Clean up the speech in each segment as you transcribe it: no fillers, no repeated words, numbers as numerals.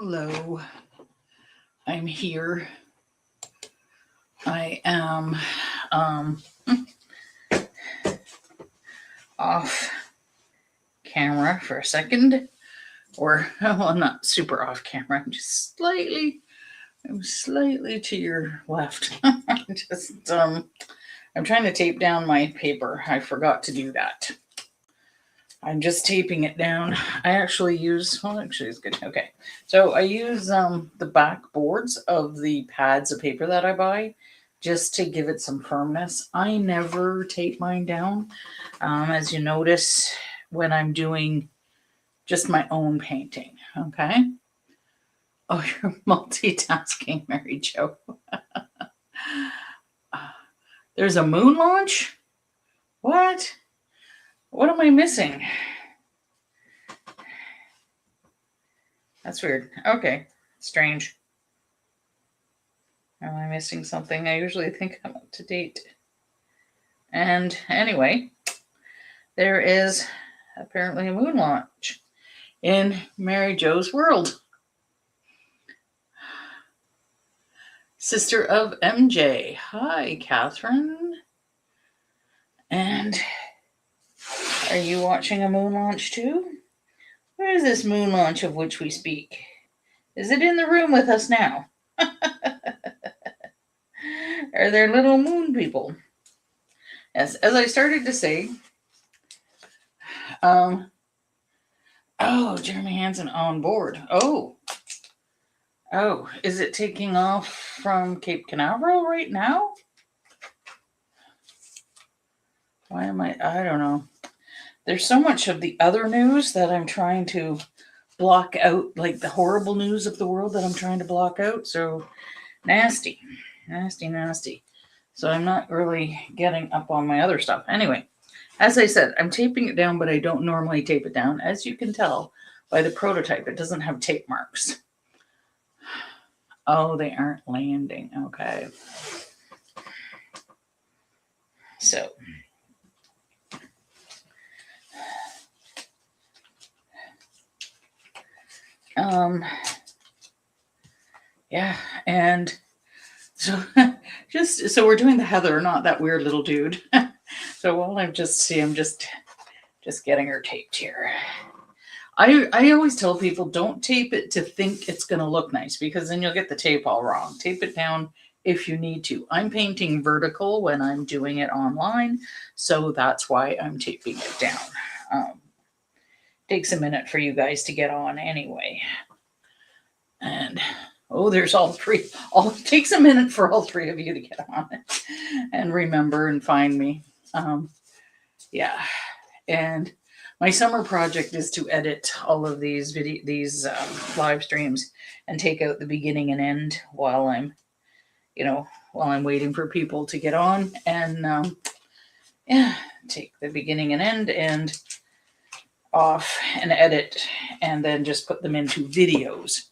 Hello, I'm here. I am off camera for a second, or well, not super off camera. I'm slightly to your left. just I'm trying to tape down my paper. I forgot to do that. I'm just taping it down. I actually use, well, actually it's good. Okay. So I use the back boards of the pads of paper that I buy just to give it some firmness. I never tape mine down. As you notice when I'm doing just my own painting. Okay. Oh, you're multitasking, Mary Jo. There's a moon launch? What? What am I missing? That's weird. Okay. Strange. Am I missing something? I usually think I'm up to date. And anyway, there is apparently a moon launch in Mary Jo's world. Sister of MJ. Hi, Catherine. And are you watching a moon launch too? Where is this moon launch of which we speak? Is it in the room with us now? Are there little moon people? Yes, as I started to say, oh, Jeremy Hansen on board. Oh, is it taking off from Cape Canaveral right now? Why am I don't know. There's so much of the other news that I'm trying to block out, like the horrible news of the world that I'm trying to block out. So nasty. So I'm not really getting up on my other stuff. Anyway, as I said, I'm taping it down, but I don't normally tape it down. As you can tell by the prototype, it doesn't have tape marks. Oh, they aren't landing. Okay. So yeah, and so so we're doing the Heather, not that weird little dude. So while I'm just getting her taped here. I always tell people don't tape it to think it's going to look nice, because then you'll get the tape all wrong. Tape it down if you need to. I'm painting vertical when I'm doing it online, so that's why I'm taping it down. Takes a minute for you guys to get on anyway. And there's all three. It takes a minute for all three of you to get on it and remember and find me. Yeah, and my summer project is to edit all of these live streams and take out the beginning and end while I'm waiting for people to get on, and take the beginning and end and off and edit, and then just put them into videos.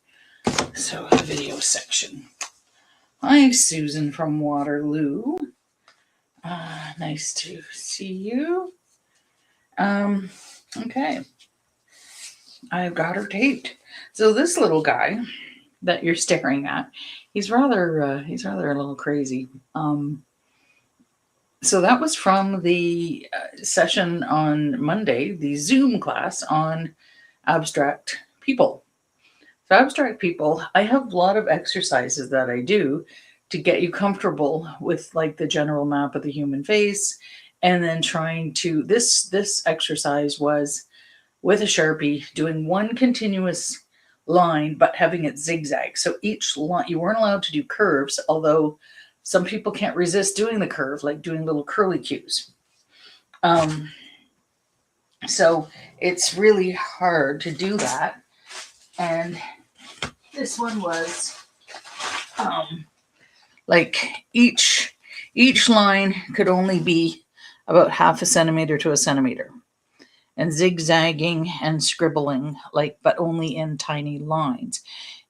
So the video section. Hi, Susan from Waterloo. Nice to see you. Okay. I've got her taped. So this little guy that you're staring at, he's rather a little crazy. So that was from the session on Monday, the Zoom class on abstract people. So abstract people, I have a lot of exercises that I do to get you comfortable with like the general map of the human face, and then trying to, this exercise was with a Sharpie doing one continuous line, but having it zigzag. So each line, you weren't allowed to do curves, although some people can't resist doing the curve, like doing little curly cues. So it's really hard to do that. And this one was like each line could only be about 0.5 centimeter to 1 centimeter, and zigzagging and scribbling, but only in tiny lines.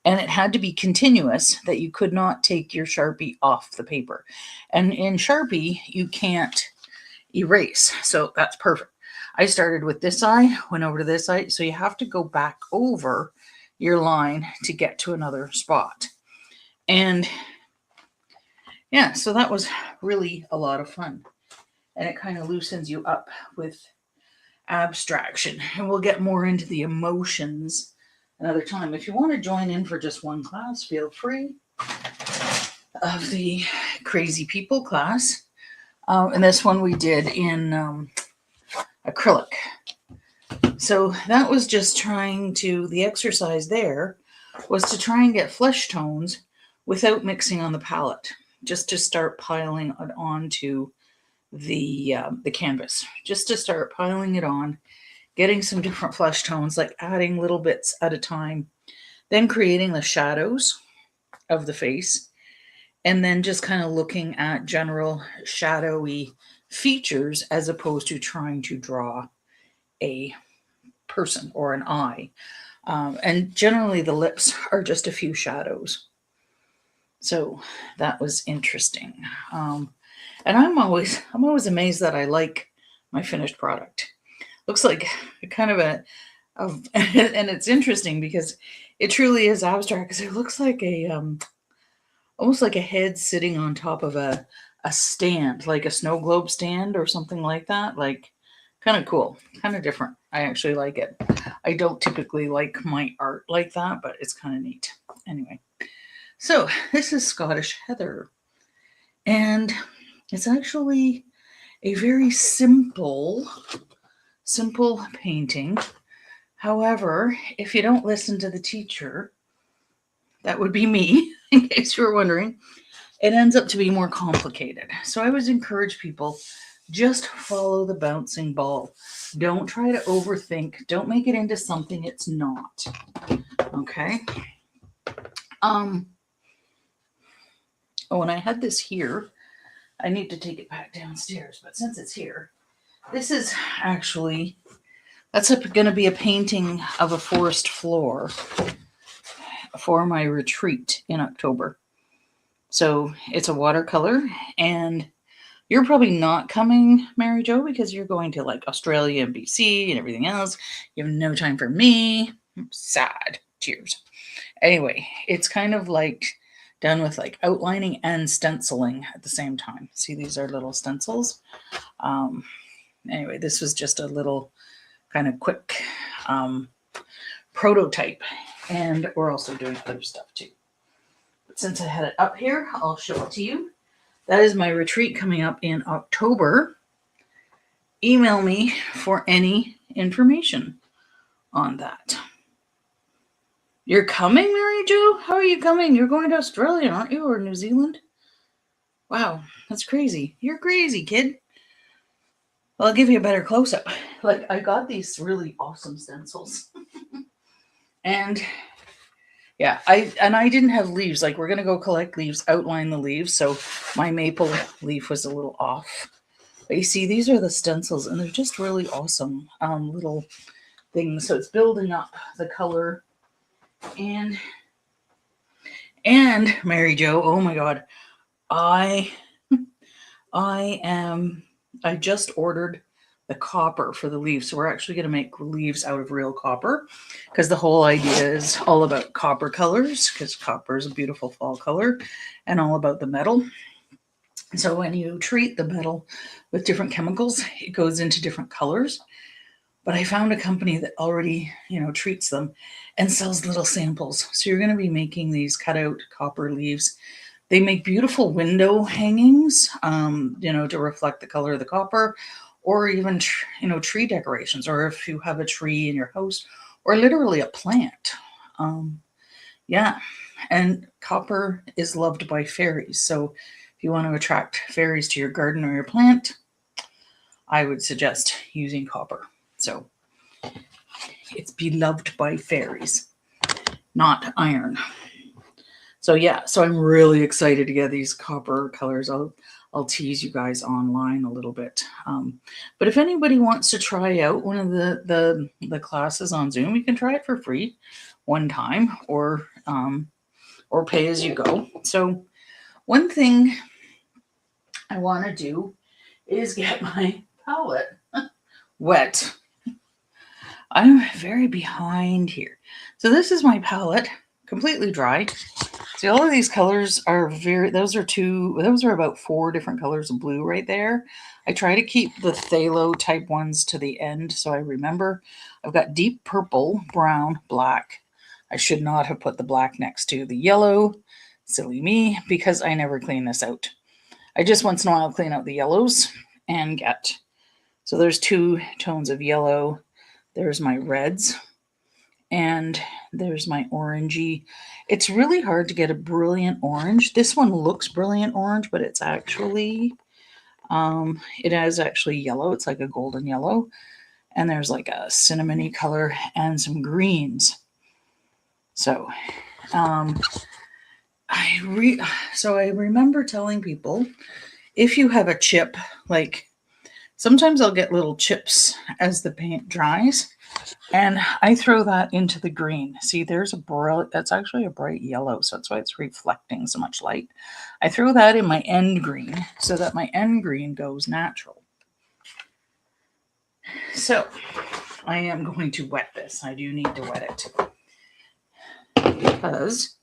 And it had to be continuous, that you could not take your Sharpie off the paper. And in Sharpie, you can't erase. So that's perfect. I started with this eye, went over to this eye. So you have to go back over your line to get to another spot. And yeah, so that was really a lot of fun. And it kind of loosens you up with abstraction. And we'll get more into the emotions another time. If you want to join in for just one class, feel free. Of the Crazy People class. And this one we did in acrylic. So that was just the exercise there was to try and get flesh tones without mixing on the palette, just to start piling it onto the canvas, just to start piling it on, getting some different flesh tones, like adding little bits at a time, then creating the shadows of the face, and then just kind of looking at general shadowy features as opposed to trying to draw a person or an eye. And generally the lips are just a few shadows. So that was interesting. And I'm always amazed that I like my finished product. Looks like kind of and it's interesting because it truly is abstract, because it looks like almost like a head sitting on top of a stand, like a snow globe stand or something like that. Like, kind of cool, kind of different. I actually like it. I don't typically like my art like that, but it's kind of neat. Anyway, so this is Scottish Heather, and it's actually a very simple painting. However, if you don't listen to the teacher, that would be me, in case you were wondering, it ends up to be more complicated. So I would encourage people, just follow the bouncing ball. Don't try to overthink. Don't make it into something it's not. Okay. Oh, and I had this here. I need to take it back downstairs, but since it's here, this is actually, that's going to be a painting of a forest floor for my retreat in October. So it's a watercolor, and you're probably not coming, Mary Jo, because you're going to like Australia and BC and everything else. You have no time for me. I'm sad. Tears. Anyway, it's kind of like done with like outlining and stenciling at the same time. See, these are little stencils. Anyway, this was just a little kind of quick prototype, and we're also doing other stuff too. But since I had it up here, I'll show it to you. That is my retreat coming up in October. Email me for any information on that. You're coming, Mary Jo? How are you coming? You're going to Australia, aren't you? Or New Zealand? Wow, that's crazy. You're crazy, kid. Well, I'll give you a better close-up. Like, I got these really awesome stencils. And yeah, I didn't have leaves. Like, we're going to go collect leaves, outline the leaves. So my maple leaf was a little off. But you see, these are the stencils, and they're just really awesome little things. So it's building up the color. And Mary Jo, oh my God, I just ordered the copper for the leaves. So we're actually going to make leaves out of real copper, because the whole idea is all about copper colors, because copper is a beautiful fall color, and all about the metal. So when you treat the metal with different chemicals, it goes into different colors. But I found a company that already, treats them and sells little samples. So you're going to be making these cutout copper leaves. They make beautiful window hangings, to reflect the color of the copper, or even, tree decorations, or if you have a tree in your house, or literally a plant. Yeah. And copper is loved by fairies. So if you want to attract fairies to your garden or your plant, I would suggest using copper. So it's beloved by fairies, not iron. So yeah, so I'm really excited to get these copper colors. I'll tease you guys online a little bit. But if anybody wants to try out one of the classes on Zoom, you can try it for free one time, or pay as you go. So one thing I want to do is get my palette wet. I'm very behind here. So this is my palette, completely dry. See, all of these colors are those are about 4 different colors of blue right there. I try to keep the phthalo type ones to the end so I remember. I've got deep purple, brown, black. I should not have put the black next to the yellow. Silly me, because I never clean this out. I just once in a while clean out the yellows and get. So there's 2 tones of yellow. There's my reds. And there's my orangey. It's really hard to get a brilliant orange. This one looks brilliant orange, but it's actually, it is actually yellow. It's like a golden yellow. And there's like a cinnamony color and some greens. So, I remember telling people, if you have a chip, like sometimes I'll get little chips as the paint dries. And I throw that into the green. See, there's that's actually a bright yellow, so that's why it's reflecting so much light. I throw that in my end green so that my end green goes natural. So I am going to wet this. I do need to wet it because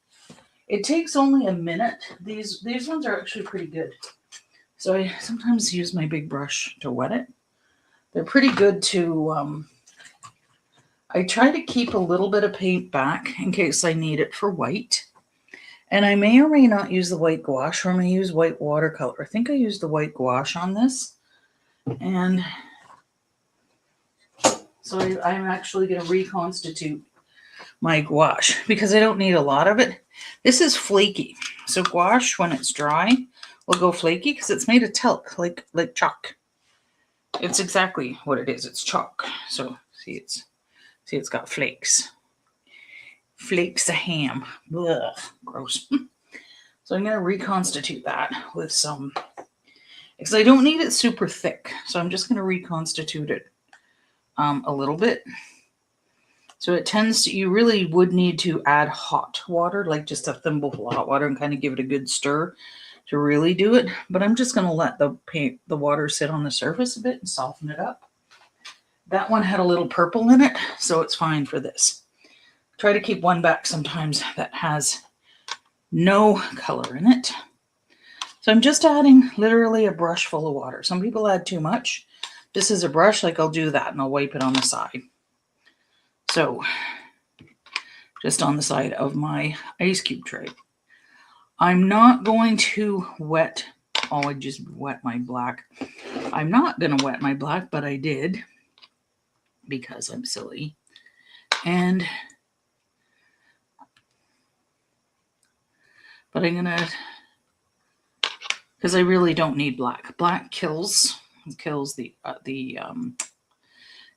it takes only a minute. These ones are actually pretty good. So I sometimes use my big brush to wet it. They're pretty good to I try to keep a little bit of paint back in case I need it for white. And I may or may not use the white gouache, or I may use white watercolor. I think I used the white gouache on this. And so I'm actually going to reconstitute my gouache because I don't need a lot of it. This is flaky. So gouache, when it's dry, will go flaky because it's made of talc, like chalk. It's exactly what it is. It's chalk. So see, it's got flakes. Flakes of ham. Ugh, gross. So I'm going to reconstitute that with some, because I don't need it super thick. So I'm just going to reconstitute it a little bit. So it tends to, you really would need to add hot water, like just a thimbleful of hot water, and kind of give it a good stir to really do it. But I'm just going to let the water sit on the surface a bit and soften it up. That one had a little purple in it, so it's fine for this. Try to keep one back sometimes that has no color in it. So I'm just adding literally a brush full of water. Some people add too much. This is a brush, like I'll do that and I'll wipe it on the side. So just on the side of my ice cube tray. I'm not going to wet, I just wet my black. I'm not going to wet my black, but I did because I'm silly. But I'm going to, because I really don't need black. Black kills the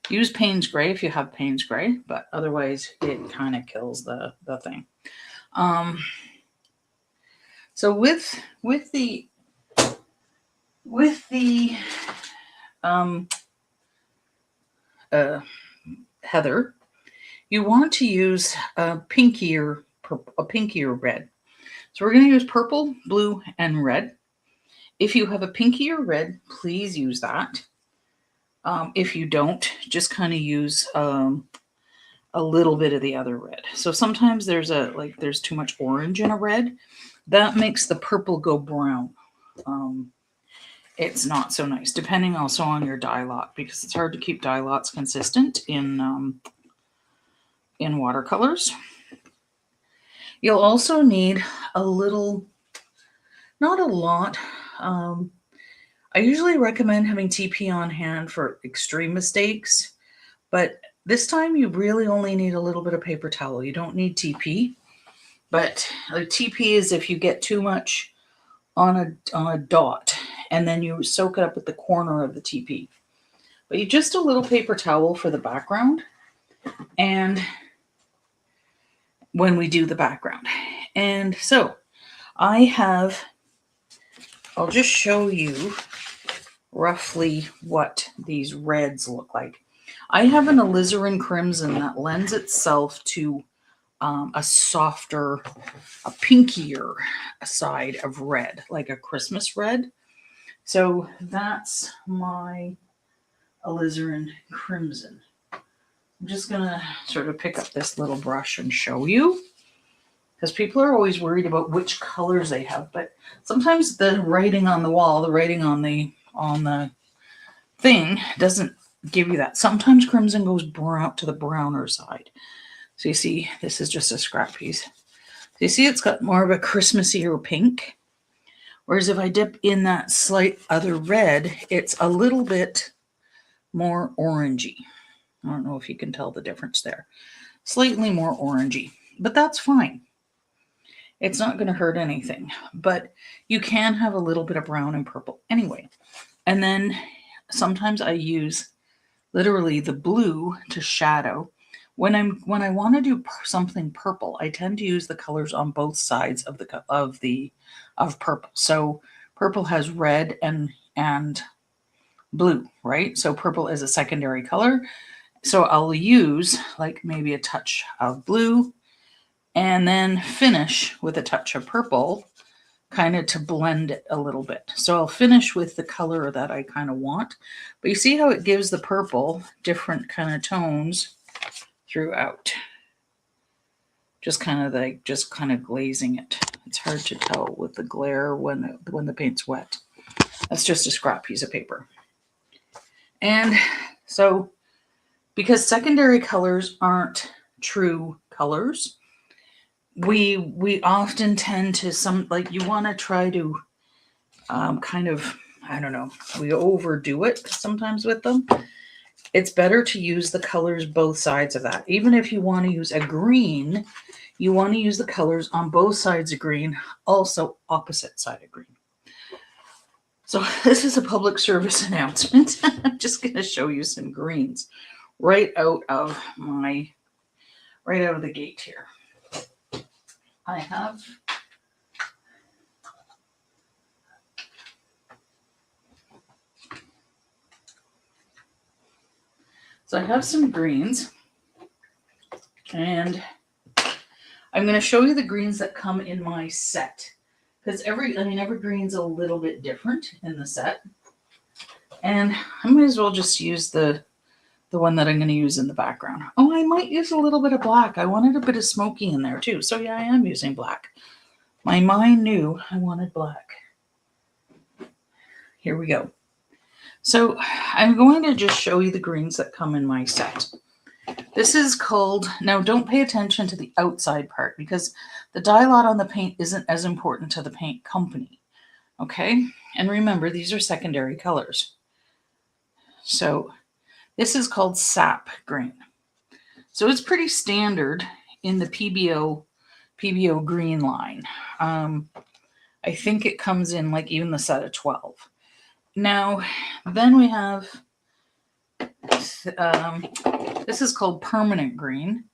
use Payne's Gray if you have Payne's Gray, but otherwise it kind of kills the thing. So with the heather, you want to use a pinkier red. So we're going to use purple, blue, and red. If you have a pinkier red, please use that. If you don't, just kind of use a little bit of the other red. So sometimes there's too much orange in a red. That makes the purple go brown. It's not so nice, depending also on your dye lot, because it's hard to keep dye lots consistent in watercolors. You'll also need a little, not a lot. I usually recommend having TP on hand for extreme mistakes, but this time you really only need a little bit of paper towel. You don't need TP, but TP is if you get too much on a dot and then you soak it up at the corner of the TP. But you just a little paper towel for the background, and when we do the background. And so I'll just show you roughly what these reds look like. I have an alizarin crimson that lends itself to a softer, a pinkier side of red, like a Christmas red. So that's my alizarin crimson. I'm just going to sort of pick up this little brush and show you, because people are always worried about which colors they have, but sometimes the writing on the wall, the writing on the thing doesn't give you that. Sometimes crimson goes brown to the browner side. So you see, this is just a scrap piece. So you see it's got more of a Christmassy pink. Whereas if I dip in that slight other red, it's a little bit more orangey. I don't know if you can tell the difference there. Slightly more orangey, but that's fine. It's not going to hurt anything, but you can have a little bit of brown and purple anyway. And then sometimes I use literally the blue to shadow. When I want to do something purple, I tend to use the colors on both sides of purple. So purple has red and blue, right? So purple is a secondary color. So I'll use like maybe a touch of blue and then finish with a touch of purple, kind of to blend it a little bit. So I'll finish with the color that I kind of want. But you see how it gives the purple different kind of tones throughout. Just kind of glazing it. It's hard to tell with the glare when the paint's wet. That's just a scrap piece of paper. And so, because secondary colors aren't true colors, we often tend to you want to try to kind of, I don't know, we overdo it sometimes with them. It's better to use the colors both sides of that. Even if you want to use a green, you want to use the colors on both sides of green, also opposite side of green. So this is a public service announcement. I'm just going to show you some greens right out of the gate here. I have some greens, and I'm going to show you the greens that come in my set, because every green's a little bit different in the set, and I might as well just use the one that I'm going to use in the background. Oh, I might use a little bit of black. I wanted a bit of smoky in there too, so yeah, I am using black. My mind knew I wanted black. Here we go. So I'm going to just show you the greens that come in my set. This is called, now don't pay attention to the outside part, because the dye lot on the paint isn't as important to the paint company. Okay? And remember, these are secondary colors. So this is called sap green. So it's pretty standard in the PBO green line. I think it comes in like even the set of 12. Now, then we have, this is called permanent green.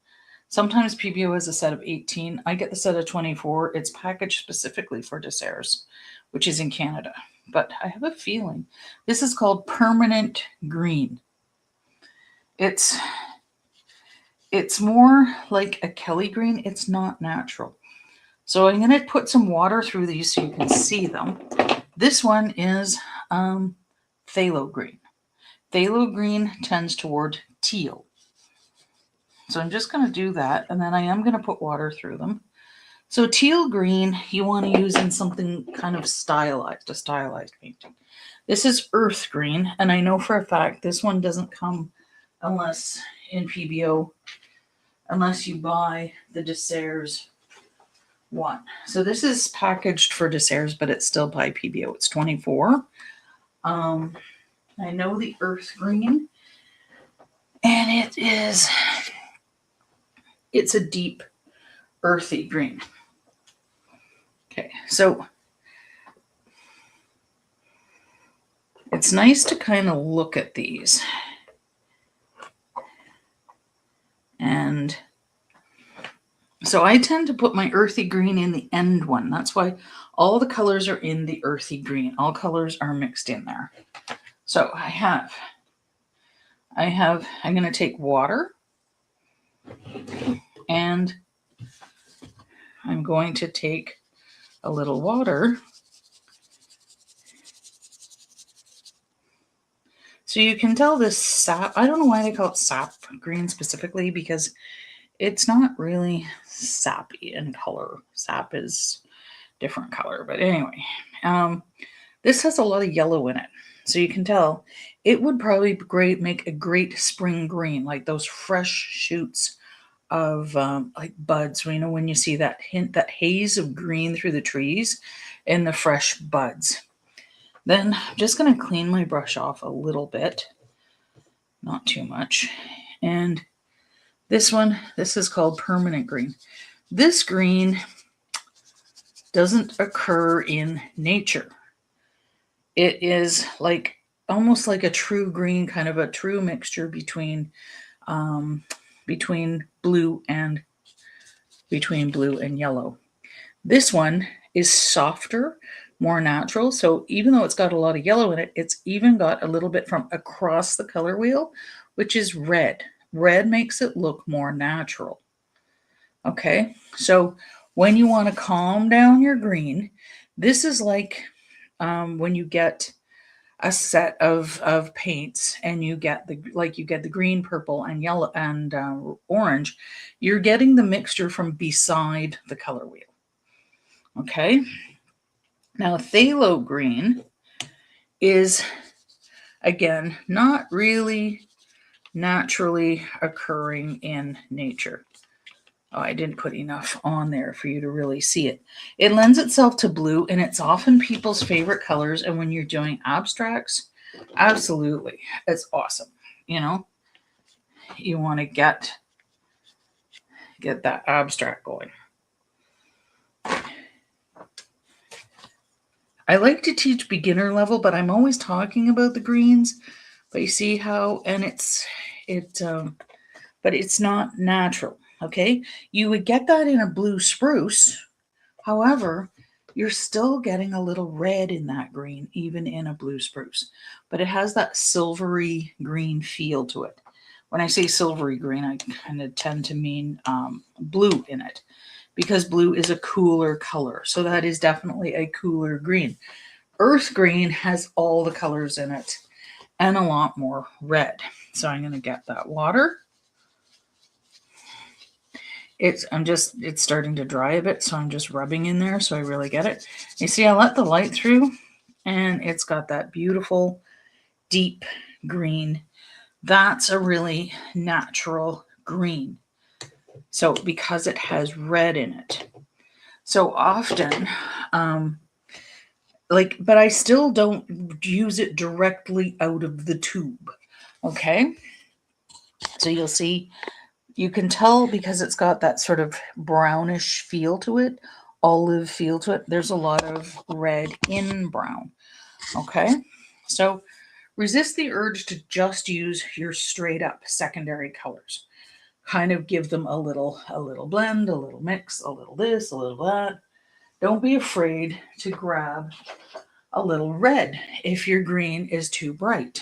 Sometimes PBO has a set of 18. I get the set of 24. It's packaged specifically for Desserts, which is in Canada. But I have a feeling this is called permanent green. It's more like a Kelly green. It's not natural. So I'm going to put some water through these so you can see them. This one is phthalo green. Phthalo green tends toward teal. So I'm just going to do that, and then I am going to put water through them. So teal green, you want to use in something kind of stylized, a stylized painting. This is earth green, and I know for a fact this one doesn't come unless in PBO, unless you buy the Desserts one. So this is packaged for Desserts, but it's still by PBO. It's 24. I know the earth green, and it's a deep earthy green. Okay, so it's nice to kind of look at these. And so I tend to put my earthy green in the end one. That's why all the colors are in the earthy green. All colors are mixed in there. So I'm going to take water, and I'm going to take a little water. So you can tell this sap, I don't know why they call it sap green specifically, because it's not really sappy in color. Sap is different color, but anyway, this has a lot of yellow in it. So you can tell it would probably make a great spring green, like those fresh shoots of like buds. You know, when you see that that haze of green through the trees and the fresh buds. Then I'm just going to clean my brush off a little bit, not too much. And this one, this is called permanent green. This green doesn't occur in nature. It is like almost like a true green, kind of a true mixture between blue and yellow. This one is softer, more natural. So even though it's got a lot of yellow in it, it's even got a little bit from across the color wheel, which is red. Red makes it look more natural. Okay, so when you want to calm down your green, this is like when you get a set of paints and you get the green, purple, and yellow and orange. You're getting the mixture from beside the color wheel. Okay, now phthalo green is again not really naturally occurring in nature. Oh, I didn't put enough on there for you to really see it. It lends itself to blue, and it's often people's favorite colors. And when you're doing abstracts, absolutely, it's awesome. You know, you want to get that abstract going. I like to teach beginner level, but I'm always talking about the greens. But you see how, and but it's not natural. Okay, you would get that in a blue spruce. However, you're still getting a little red in that green, even in a blue spruce. But it has that silvery green feel to it. When I say silvery green, I kind of tend to mean blue in it, because blue is a cooler color. So that is definitely a cooler green. Earth green has all the colors in it and a lot more red. So I'm going to get that water. It's starting to dry a bit, so I'm just rubbing in there so I really get it. You see, I let the light through, and it's got that beautiful deep green. That's a really natural green. So because it has red in it. So often, but I still don't use it directly out of the tube. Okay. So you'll see, you can tell because it's got that sort of brownish feel to it, olive feel to it. There's a lot of red in brown. Okay. So resist the urge to just use your straight up secondary colors. Kind of give them a little blend, a little mix, a little this, a little that. Don't be afraid to grab a little red if your green is too bright.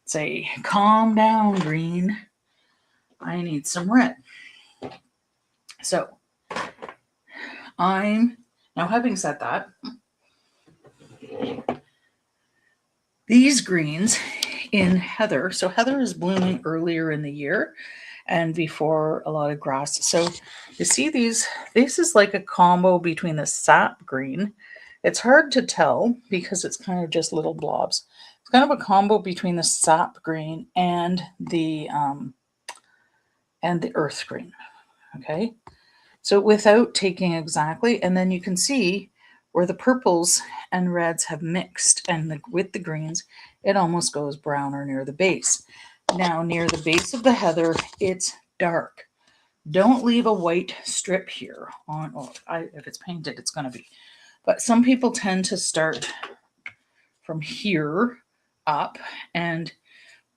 Say, calm down, green. I need some red. So, now having said that, these greens in heather, so heather is blooming earlier in the year and before a lot of grass. So you see this is like a combo between the sap green. It's hard to tell because it's kind of just little blobs. It's kind of a combo between the sap green and the earth green. Okay. So without taking exactly, and then you can see where the purples and reds have mixed, and with the greens, it almost goes browner near the base. Now, near the base of the heather, it's dark. Don't leave a white strip here on, if it's painted, it's going to be. But some people tend to start from here up and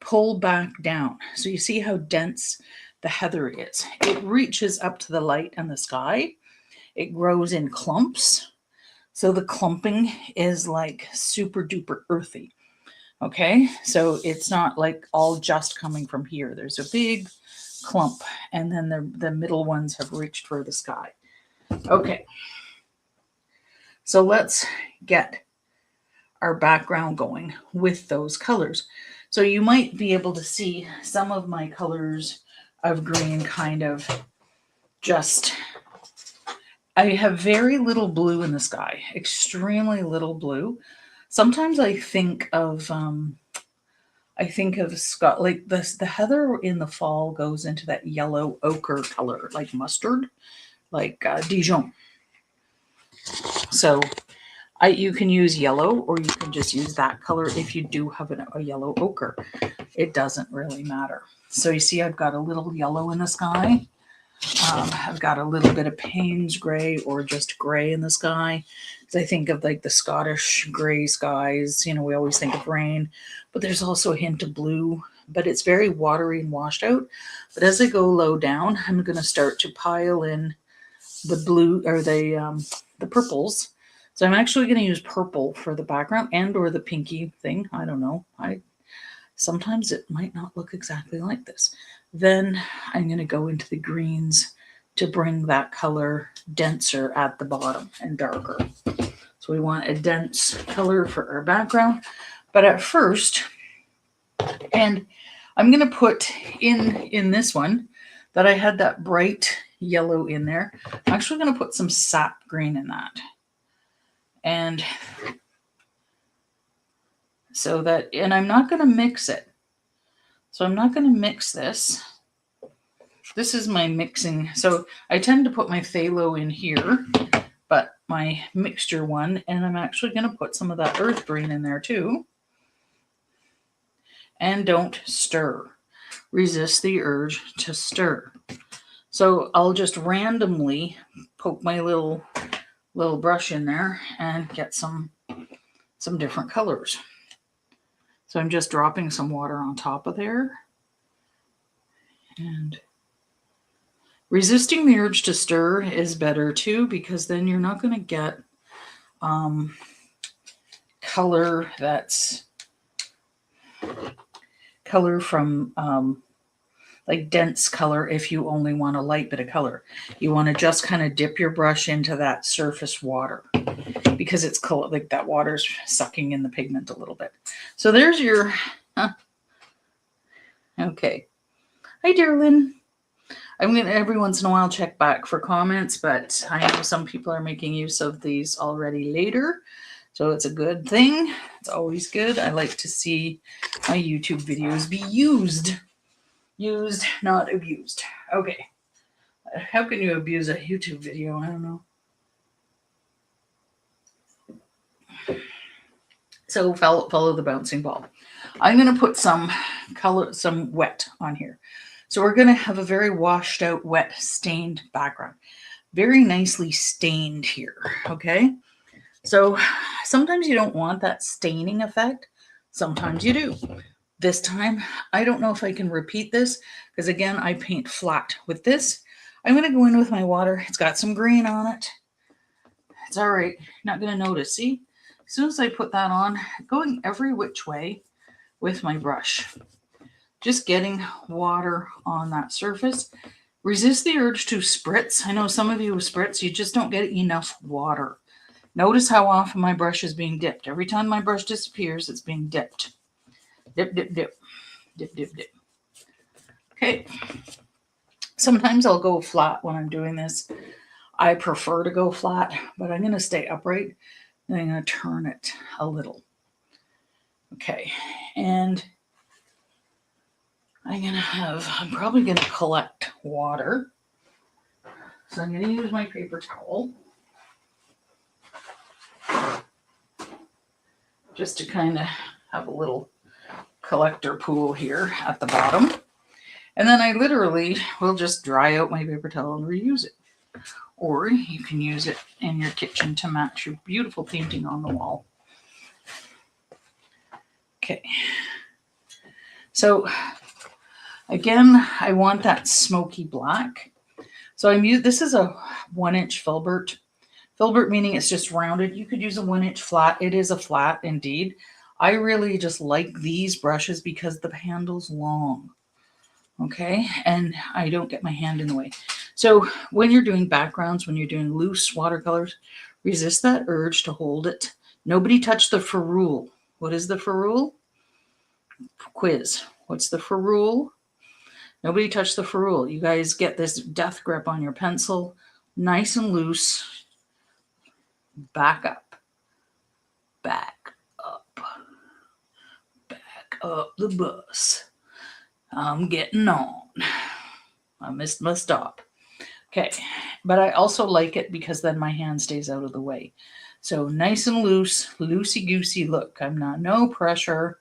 pull back down. So you see how dense the heather is. It reaches up to the light and the sky. It grows in clumps. So the clumping is like super duper earthy. Okay, so it's not like all just coming from here. There's a big clump, and then the middle ones have reached for the sky. Okay, so let's get our background going with those colors. So you might be able to see some of my colors of green kind of just, I have very little blue in the sky, extremely little blue. Sometimes I think of Scott, like the heather in the fall goes into that yellow ochre color, like mustard, like Dijon. So you can use yellow, or you can just use that color if you do have a yellow ochre. It doesn't really matter. So you see I've got a little yellow in the sky. I've got a little bit of Payne's gray or just gray in the sky. So I think of like the Scottish gray skies. You know, we always think of rain, but there's also a hint of blue, but it's very watery and washed out. But as I go low down, I'm going to start to pile in the blue or the purples. So I'm actually going to use purple for the background and or the pinky thing. I don't know. Sometimes it might not look exactly like this. Then I'm going to go into the greens to bring that color denser at the bottom and darker. So we want a dense color for our background. But at first, and I'm going to put in this one that I had that bright yellow in there. I'm actually going to put some sap green in that. And so that, and I'm not going to mix it. So I'm not going to mix this. This is my mixing. So I tend to put my phthalo in here, but my mixture one, and I'm actually going to put some of that earth green in there too. And don't stir. Resist the urge to stir. So I'll just randomly poke my little brush in there and get some different colors. So I'm just dropping some water on top of there. And resisting the urge to stir is better too, because then you're not going to get color that's color from like dense color if you only want a light bit of color. You want to just kind of dip your brush into that surface water because it's like that water's sucking in the pigment a little bit. So there's your, okay. Hi, dear Lynn. I'm going to every once in a while check back for comments, but I know some people are making use of these already later. So it's a good thing. It's always good. I like to see my YouTube videos be used. Used, not abused. Okay. How can you abuse a YouTube video? I don't know. So follow the bouncing ball. I'm going to put some color, some wet on here. So we're going to have a very washed out, wet, stained background. Very nicely stained here, okay? So sometimes you don't want that staining effect. Sometimes you do. This time, I don't know if I can repeat this because, again, I paint flat with this. I'm going to go in with my water. It's got some green on it. It's all right. Not going to notice. See? As soon as I put that on, going every which way with my brush. Just getting water on that surface. Resist the urge to spritz. I know some of you with spritz, you just don't get enough water. Notice how often my brush is being dipped. Every time my brush disappears, it's being dipped. Dip, dip, dip. Dip, dip, dip. Okay. Sometimes I'll go flat when I'm doing this. I prefer to go flat, but I'm going to stay upright and I'm going to turn it a little. Okay. And I'm probably going to collect water. So I'm going to use my paper towel just to kind of have a little collector pool here at the bottom. And then I literally will just dry out my paper towel and reuse it. Or you can use it in your kitchen to match your beautiful painting on the wall. Okay. So again, I want that smoky black. So this is a 1-inch filbert. Filbert meaning it's just rounded. You could use a 1-inch flat. It is a flat indeed. I really just like these brushes because the handle's long. Okay, and I don't get my hand in the way. So when you're doing backgrounds, when you're doing loose watercolors, resist that urge to hold it. Nobody touch the ferrule. What is the ferrule? quiz. What's the ferrule? Nobody touch the ferrule. You guys get this death grip on your pencil, nice and loose. Back up. Back up. Back up the bus. I'm getting on. I missed my stop. Okay, but I also like it because then my hand stays out of the way. So nice and loose, loosey-goosey look. I'm not, no pressure.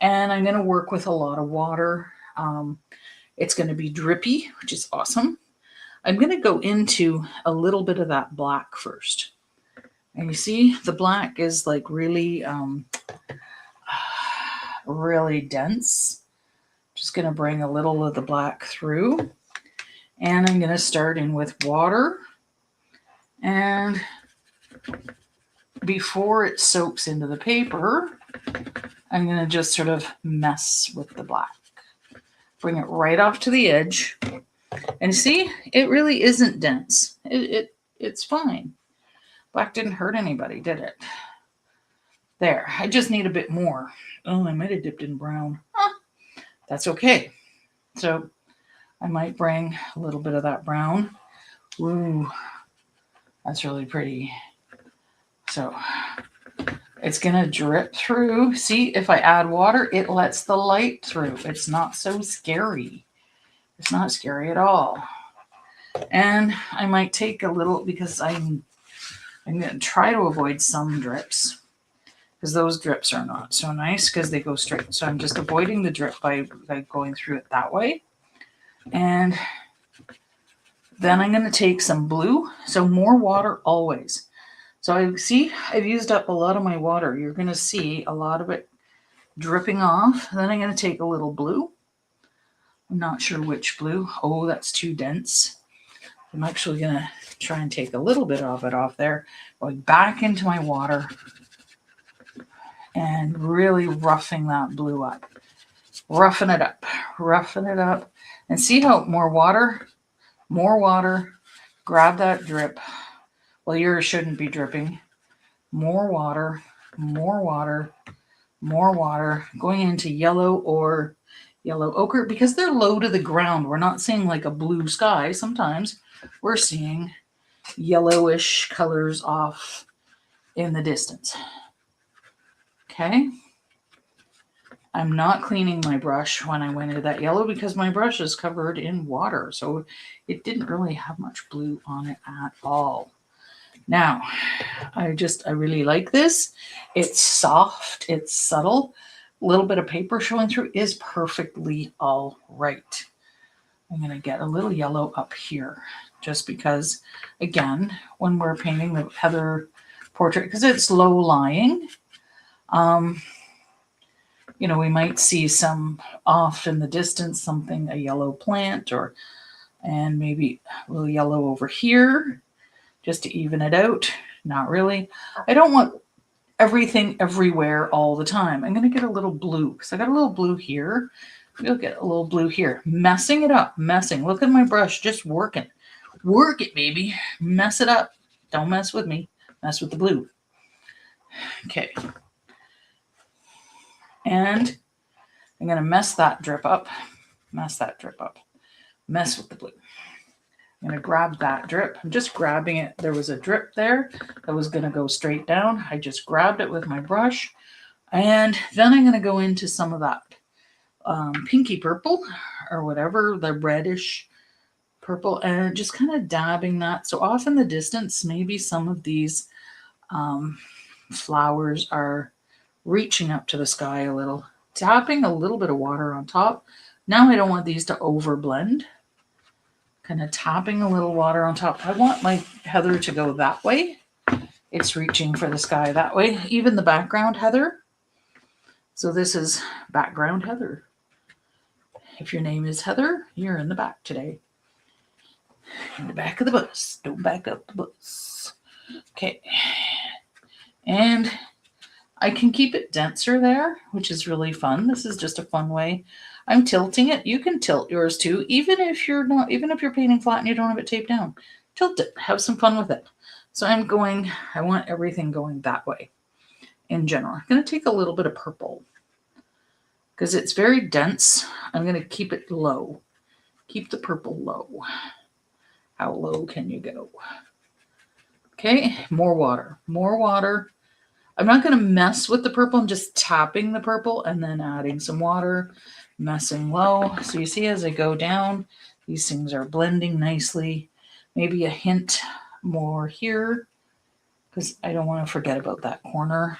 And I'm going to work with a lot of water. It's going to be drippy, which is awesome. I'm going to go into a little bit of that black first. And you see, the black is like really, really dense. Just going to bring a little of the black through. And I'm going to start in with water. And before it soaks into the paper, I'm going to just sort of mess with the black. Bring it right off to the edge. And see, it really isn't dense. It's fine. Black didn't hurt anybody, did it? There, I just need a bit more. Oh, I might have dipped in brown. That's okay. So I might bring a little bit of that brown. Ooh, that's really pretty. So it's going to drip through. See, if I add water, it lets the light through. It's not so scary. It's not scary at all. And I might take a little, because I'm going to try to avoid some drips, because those drips are not so nice because they go straight. So I'm just avoiding the drip by going through it that way. And then I'm going to take some blue. So more water always. So I've used up a lot of my water. You're going to see a lot of it dripping off. Then I'm going to take a little blue. I'm not sure which blue. Oh, that's too dense. I'm actually going to try and take a little bit of it off there. Going back into my water and really roughing that blue up. Roughing it up. Roughing it up. And see how more water, grab that drip. Well, yours shouldn't be dripping. More water, more water, more water. Going into yellow or yellow ochre because they're low to the ground. We're not seeing like a blue sky. Sometimes we're seeing yellowish colors off in the distance. Okay. I'm not cleaning my brush when I went into that yellow because my brush is covered in water. So it didn't really have much blue on it at all. Now, I really like this. It's soft, it's subtle. A little bit of paper showing through is perfectly all right. I'm going to get a little yellow up here just because, again, when we're painting the Heather portrait, because it's low lying, you know, we might see some off in the distance, a yellow plant and maybe a little yellow over here. Just to even it out. Not really. I don't want everything everywhere all the time. I'm going to get a little blue because I got a little blue here. We'll get a little blue here. Messing it up. Messing. Look at my brush. Just working. Work it, baby. Mess it up. Don't mess with me. Mess with the blue. Okay. And I'm going to mess that drip up. Mess that drip up. Mess with the blue. I'm going to grab that drip. I'm just grabbing it. There was a drip there that was going to go straight down. I just grabbed it with my brush. And then I'm going to go into some of that pinky purple or whatever, the reddish purple, and just kind of dabbing that. So off in the distance, maybe some of these flowers are reaching up to the sky a little. Tapping a little bit of water on top. Now I don't want these to overblend. Kind of tapping a little water on top. I want my Heather to go that way. It's reaching for the sky that way. Even the background Heather. So this is background Heather. If your name is Heather, you're in the back today. In the back of the bus. Don't back up the bus. Okay. And I can keep it denser there, which is really fun. This is just a fun way. I'm tilting it. You can tilt yours too, even if you're painting flat and you don't have it taped down. Tilt it. Have some fun with it. So I want everything going that way in general. I'm going to take a little bit of purple. because it's very dense. I'm going to keep it low. Keep the purple low. How low can you go? Okay, more water, more water. I'm not going to mess with the purple. I'm just tapping the purple and then adding some water, messing low. So you see as I go down, these things are blending nicely. Maybe a hint more here because I don't want to forget about that corner.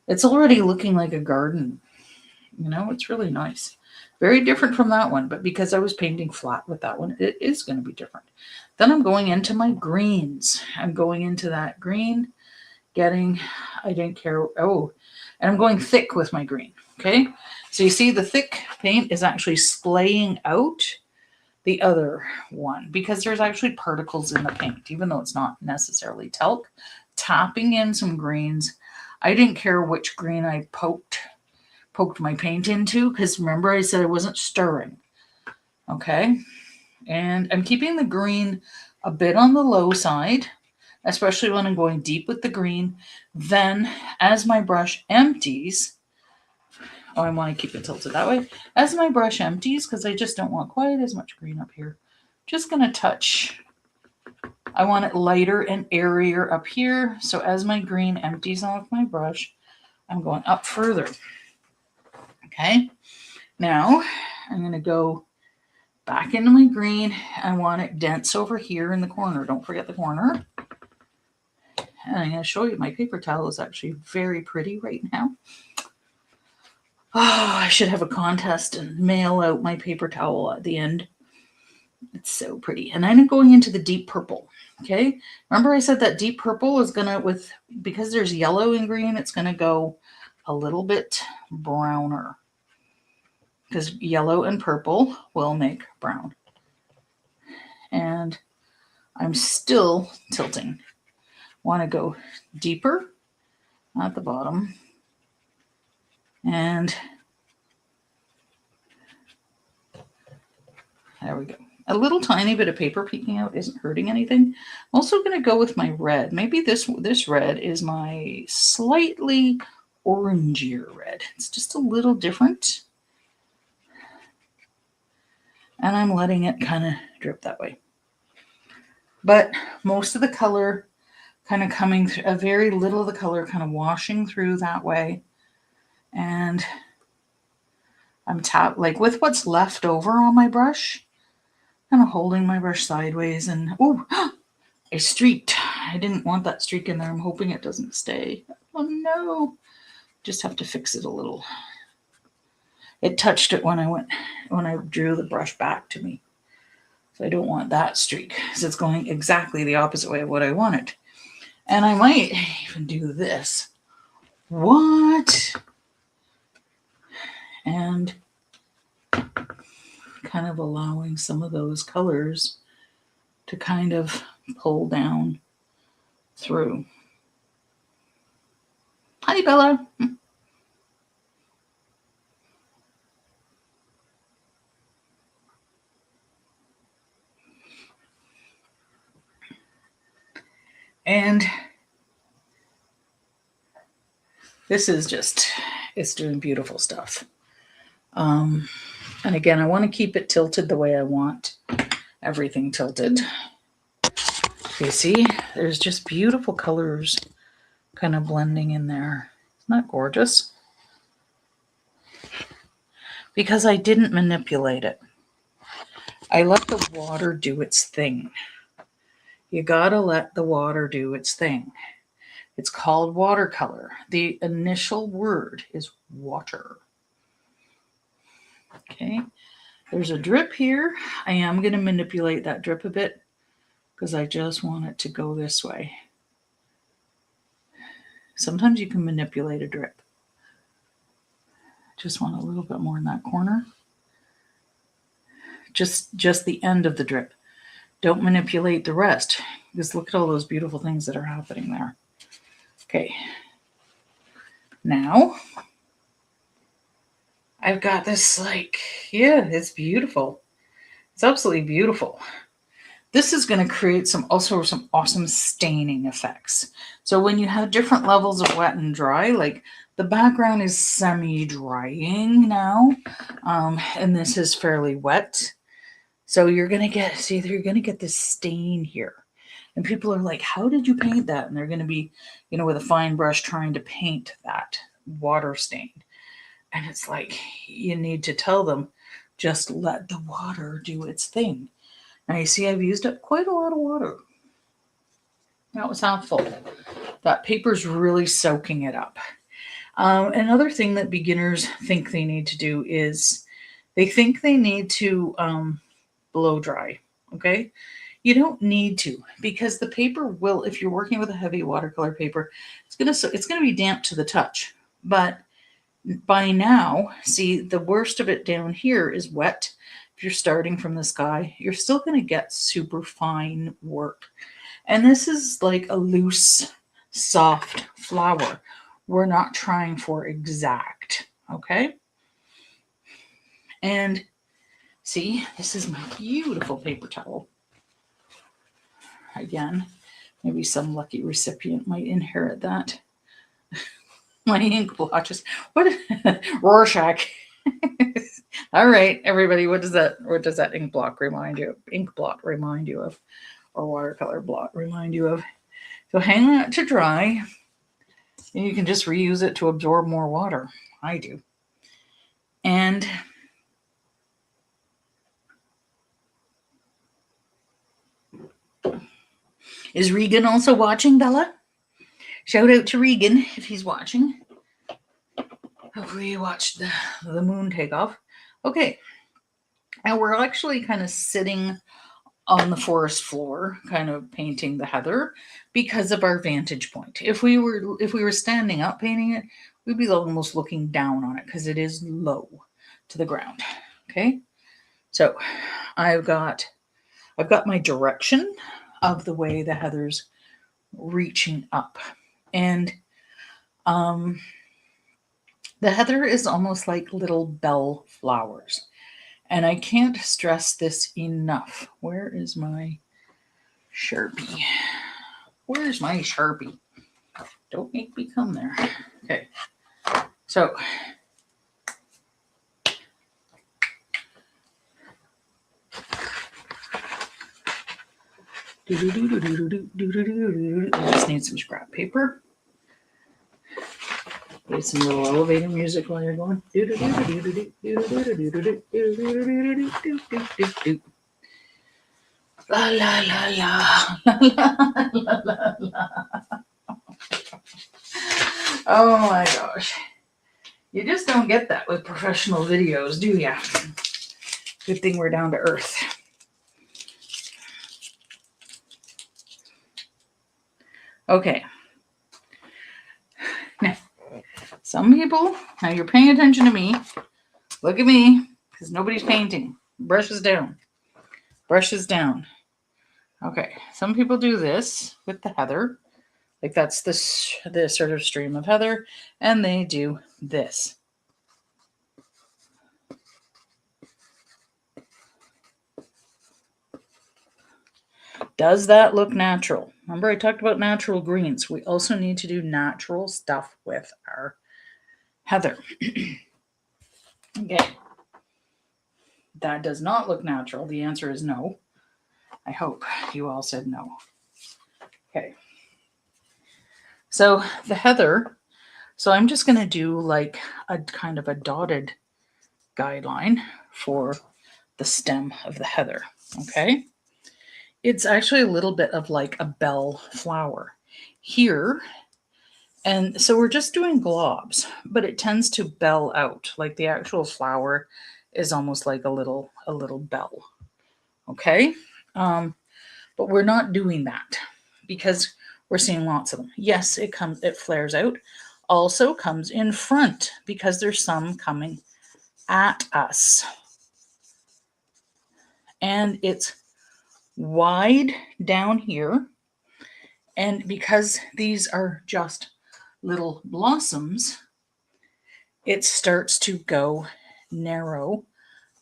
It's already looking like a garden. You know, it's really nice. Very different from that one, but because I was painting flat with that one, it is going to be different. Then I'm going into my greens. I'm going into that green, getting, I didn't care, oh, and I'm going thick with my green, okay? So you see the thick paint is actually splaying out the other one because there's actually particles in the paint, even though it's not necessarily talc. Tapping in some greens. I didn't care which green I poked my paint into because remember I said I wasn't stirring. Okay. And I'm keeping the green a bit on the low side, especially when I'm going deep with the green. Then as my brush empties, oh, I want to keep it tilted that way. As my brush empties, because I just don't want quite as much green up here, just going to touch. I want it lighter and airier up here. So as my green empties off my brush, I'm going up further. Okay, now I'm going to go back into my green. I want it dense over here in the corner. Don't forget the corner. And I'm going to show you my paper towel is actually very pretty right now. Oh, I should have a contest and mail out my paper towel at the end. It's so pretty. And I'm going into the deep purple. Okay, remember I said that deep purple is going to, because there's yellow and green, it's going to go a little bit browner. Because yellow and purple will make brown. And I'm still tilting. Want to go deeper at the bottom. And there we go. A little tiny bit of paper peeking out isn't hurting anything. I'm also going to go with my red. Maybe this red is my slightly orangier red. It's just a little different. And I'm letting it kind of drip that way. But most of the color kind of coming through, a very little of the color kind of washing through that way. And I'm like with what's left over on my brush, kind of holding my brush sideways and, oh, I streaked. I didn't want that streak in there. I'm hoping it doesn't stay. Oh no. Just have to fix it a little. It touched it when I drew the brush back to me. So I don't want that streak because it's going exactly the opposite way of what I wanted. And I might even do this. What? And kind of allowing some of those colors to kind of pull down through. Hi, Bella. And this is just, it's doing beautiful stuff. And again, I want to keep it tilted the way I want everything tilted. You see, there's just beautiful colors kind of blending in there. Isn't that gorgeous? Because I didn't manipulate it. I let the water do its thing. You gotta let the water do its thing. It's called watercolor. The initial word is water. Okay, there's a drip here. I am going to manipulate that drip a bit because I just want it to go this way. Sometimes you can manipulate a drip. Just want a little bit more in that corner. Just the end of the drip. Don't manipulate the rest. Just look at all those beautiful things that are happening there. Okay. Now, I've got this like, yeah, it's beautiful. It's absolutely beautiful. This is going to create some awesome staining effects. So when you have different levels of wet and dry, like the background is semi-drying now, and this is fairly wet. So you're going to get, you're going to get this stain here. And people are like, how did you paint that? And they're going to be, with a fine brush trying to paint that water stain. And it's like, you need to tell them, just let the water do its thing. Now you see I've used up quite a lot of water. That was half full. That paper's really soaking it up. Another thing that beginners think they need to do is they think they need to blow dry, okay? You don't need to, because the paper will, if you're working with a heavy watercolor paper, it's gonna be damp to the touch. But by now, see, the worst of it down here is wet. If you're starting from the sky, you're still going to get super fine work. And this is like a loose, soft flower. We're not trying for exact, okay? And see, this is my beautiful paper towel. Again, maybe some lucky recipient might inherit that. My ink blotches. What? Rorschach. All right, everybody. What does that ink blot remind you of? Ink blot remind you of, or watercolor blot remind you of? So hang that to dry, and you can just reuse it to absorb more water. I do. And is Regan also watching, Bella? Shout out to Regan if he's watching. Hopefully you watched the moon take off. Okay. Now we're actually kind of sitting on the forest floor, kind of painting the heather because of our vantage point. If we were standing up painting it, we'd be almost looking down on it because it is low to the ground. Okay. So I've got my direction of the way the heather's reaching up. And the heather is almost like little bell flowers. And I can't stress this enough. Where is my Sharpie? Where's my Sharpie? Don't make me come there. Okay. So I just need some scrap paper. Get some little elevator music while you're going. La la la la la la la la. Oh my gosh. You just don't get that with professional videos, do ya? Good thing we're down to earth. Okay. Now, some people, now you're paying attention to me. Look at me, because nobody's painting. Brushes down. Brushes down. Okay, some people do this with the heather. Like that's this sort of stream of heather. And they do this. Does that look natural? Remember I talked about natural greens. We also need to do natural stuff with our heather. Okay. That does not look natural. The answer is no. I hope you all said no. Okay. So the heather, so I'm just going to do like a kind of a dotted guideline for the stem of the heather. Okay. It's actually a little bit of like a bell flower here. And so we're just doing globs, but it tends to bell out. Like the actual flower is almost like a little bell. Okay. But we're not doing that because we're seeing lots of them. Yes, it flares out. Also comes in front because there's some coming at us. And it's wide down here. And because these are just little blossoms, it starts to go narrow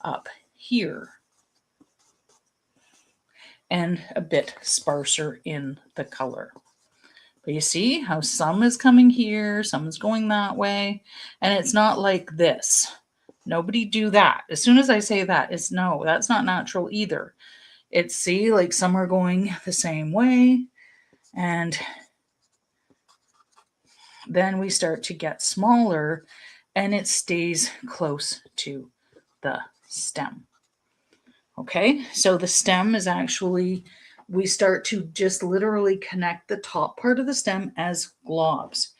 up here. and a bit sparser in the color. But you see how some is coming here, some is going that way, and it's not like this. Nobody do that. As soon as I say that, it's no, that's not natural either. It's, see, like some are going the same way, and then we start to get smaller and it stays close to the stem. Okay, so the stem is actually, we start to just literally connect the top part of the stem as globs.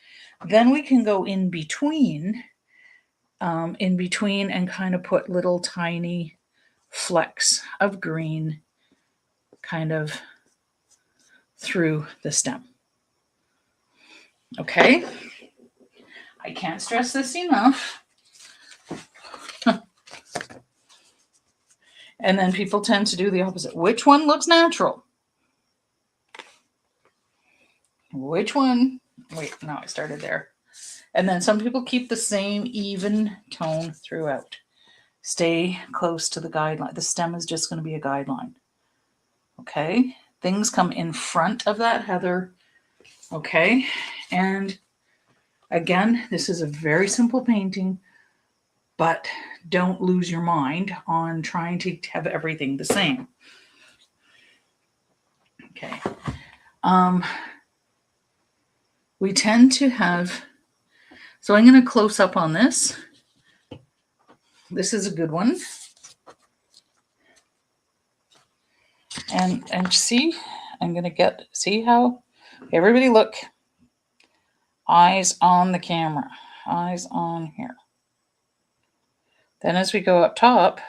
Then we can go in between and kind of put little tiny flecks of green kind of through the stem. Okay, I can't stress this enough. And then people tend to do the opposite. Which one looks natural? Which one? Wait, no, I started there. And then some people keep the same even tone throughout. Stay close to the guideline. The stem is just going to be a guideline. Okay, things come in front of that heather. Okay, and again, this is a very simple painting, but don't lose your mind on trying to have everything the same. Okay. We tend to have, so I'm going to close up on this. This is a good one. And see, I'm going to get, see how, everybody look, eyes on the camera, eyes on here. Then as we go up top,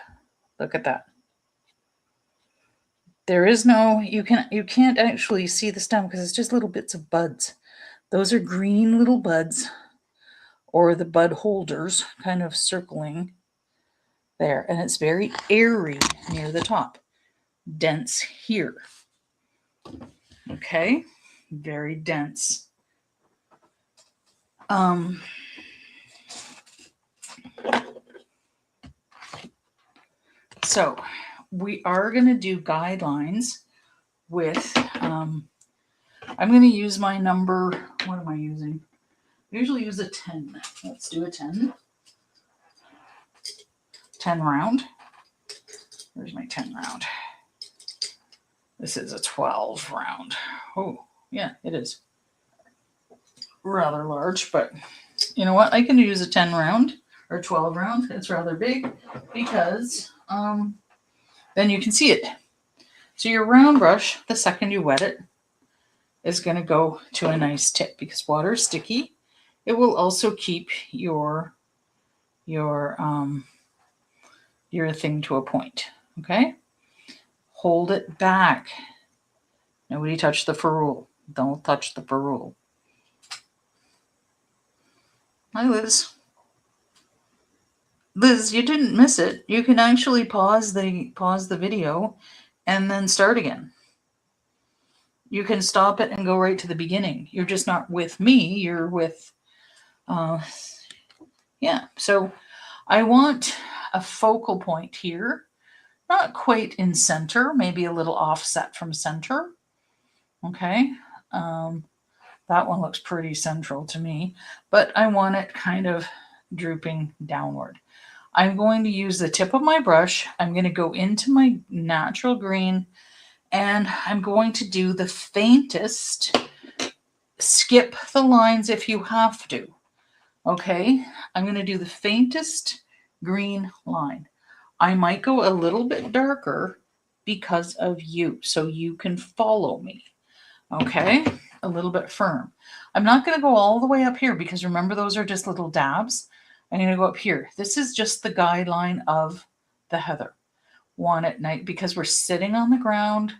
look at that. There is no, you can't actually see the stem because it's just little bits of buds. Those are green little buds, or the bud holders kind of circling there. And it's very airy near the top. Dense here. Okay, very dense. So we are going to do guidelines with, I'm going to use my number, what am I using? I usually use a 10. Let's do a 10. 10 round. Where's my 10 round? This is a 12 round. Oh, yeah, it is rather large, but you know what? I can use a 10 round or 12 round. It's rather big because then you can see it. So your round brush, the second you wet it, is going to go to a nice tip because water is sticky. It will also keep your thing to a point. Okay? Hold it back. Nobody touch the ferrule. Don't touch the ferrule. Hi, Liz. Liz, you didn't miss it. You can actually pause the video and then start again. You can stop it and go right to the beginning. You're just not with me. You're with, yeah. So I want a focal point here. Not quite in center, maybe a little offset from center. Okay. That one looks pretty central to me, but I want it kind of drooping downward. I'm going to use the tip of my brush. I'm going to go into my natural green and I'm going to do the faintest. Skip the lines if you have to. Okay, I'm going to do the faintest green line. I might go a little bit darker because of you, so you can follow me. Okay, a little bit firm. I'm not going to go all the way up here because remember those are just little dabs. I'm going to go up here. This is just the guideline of the heather. One at night because we're sitting on the ground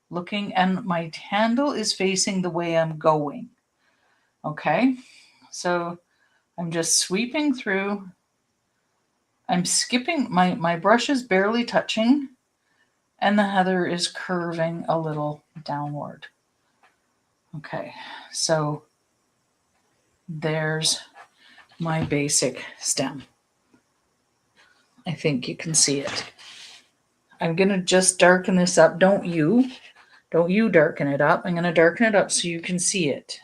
looking and my handle is facing the way I'm going. Okay, so I'm just sweeping through. I'm skipping, my brush is barely touching and the heather is curving a little downward. Okay, so there's my basic stem. I think you can see it. I'm going to just darken this up. Don't you? Don't you darken it up. I'm going to darken it up so you can see it.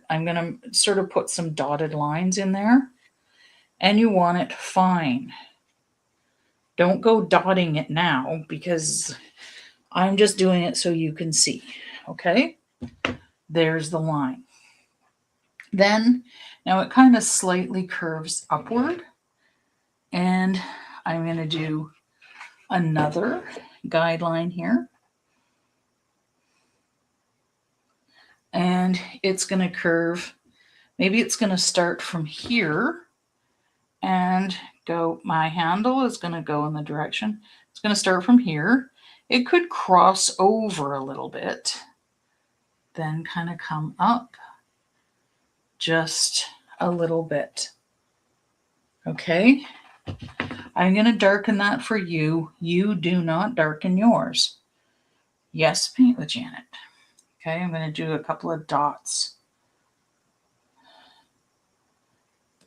I'm going to sort of put some dotted lines in there, and you want it fine. Don't go dotting it now because I'm just doing it so you can see. Okay, there's the line. Then, now it kind of slightly curves upward, and I'm going to do another guideline here. And it's going to curve, maybe it's going to start from here and go, my handle is going to go in the direction, it's going to start from here. It could cross over a little bit, then kind of come up just a little bit. Okay, I'm going to darken that for you. You do not darken yours. Yes, paint with Janet. Okay, I'm going to do a couple of dots.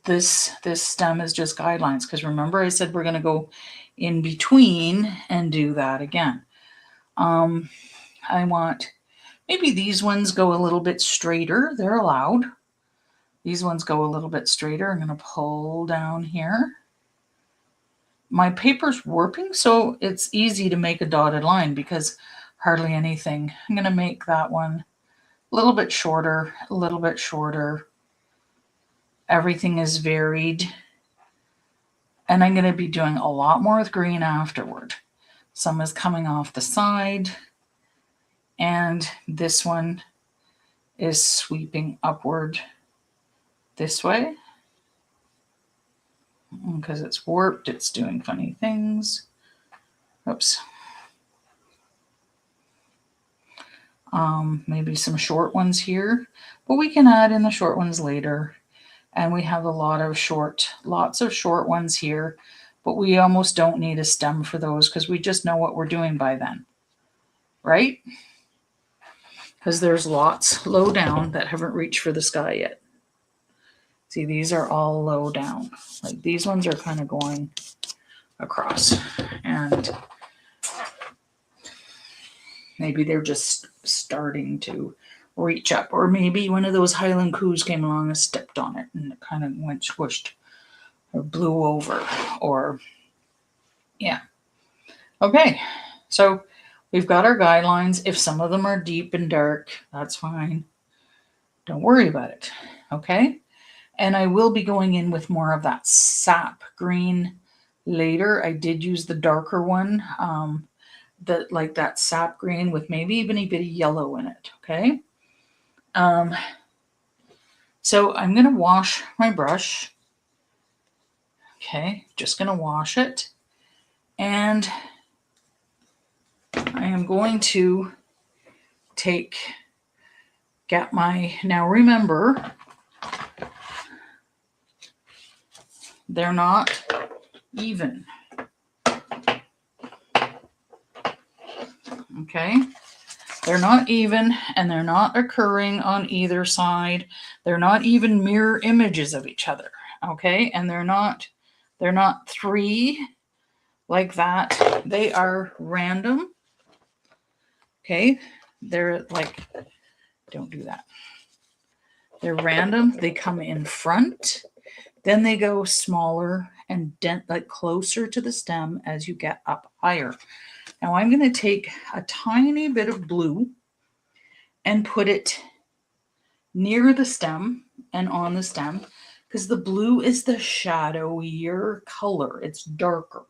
This stem is just guidelines because remember I said we're going to go in between and do that again. I want, maybe these ones go a little bit straighter. They're allowed. These ones go a little bit straighter. I'm going to pull down here. My paper's warping, so it's easy to make a dotted line because hardly anything. I'm going to make that one a little bit shorter, a little bit shorter. Everything is varied. And I'm going to be doing a lot more with green afterward. Some is coming off the side. And this one is sweeping upward this way. Because it's warped, it's doing funny things. Oops. Maybe some short ones here. But we can add in the short ones later. And we have lots of short ones here, but we almost don't need a stem for those because we just know what we're doing by then, right? Because there's lots low down that haven't reached for the sky yet. See, these are all low down. Like these ones are kind of going across, and maybe they're just starting to reach up, or maybe one of those Highland coos came along and stepped on it and it kind of went squished or blew over, or yeah. Okay, so we've got our guidelines. If some of them are deep and dark, that's fine. Don't worry about it. Okay, and I will be going in with more of that sap green later. I did use the darker one, like that sap green with maybe even a bit of yellow in it. Okay. So I'm going to wash my brush. Okay, just going to wash it. And I am going to get my, now remember, they're not even. Okay. They're not even, and they're not occurring on either side. They're not even mirror images of each other, okay? And they're not three like that. They are random, okay? They're like, don't do that. They're random. They come in front, then they go smaller and like closer to the stem as you get up higher. Now I'm going to take a tiny bit of blue and put it near the stem and on the stem because the blue is the shadowier color. It's darker.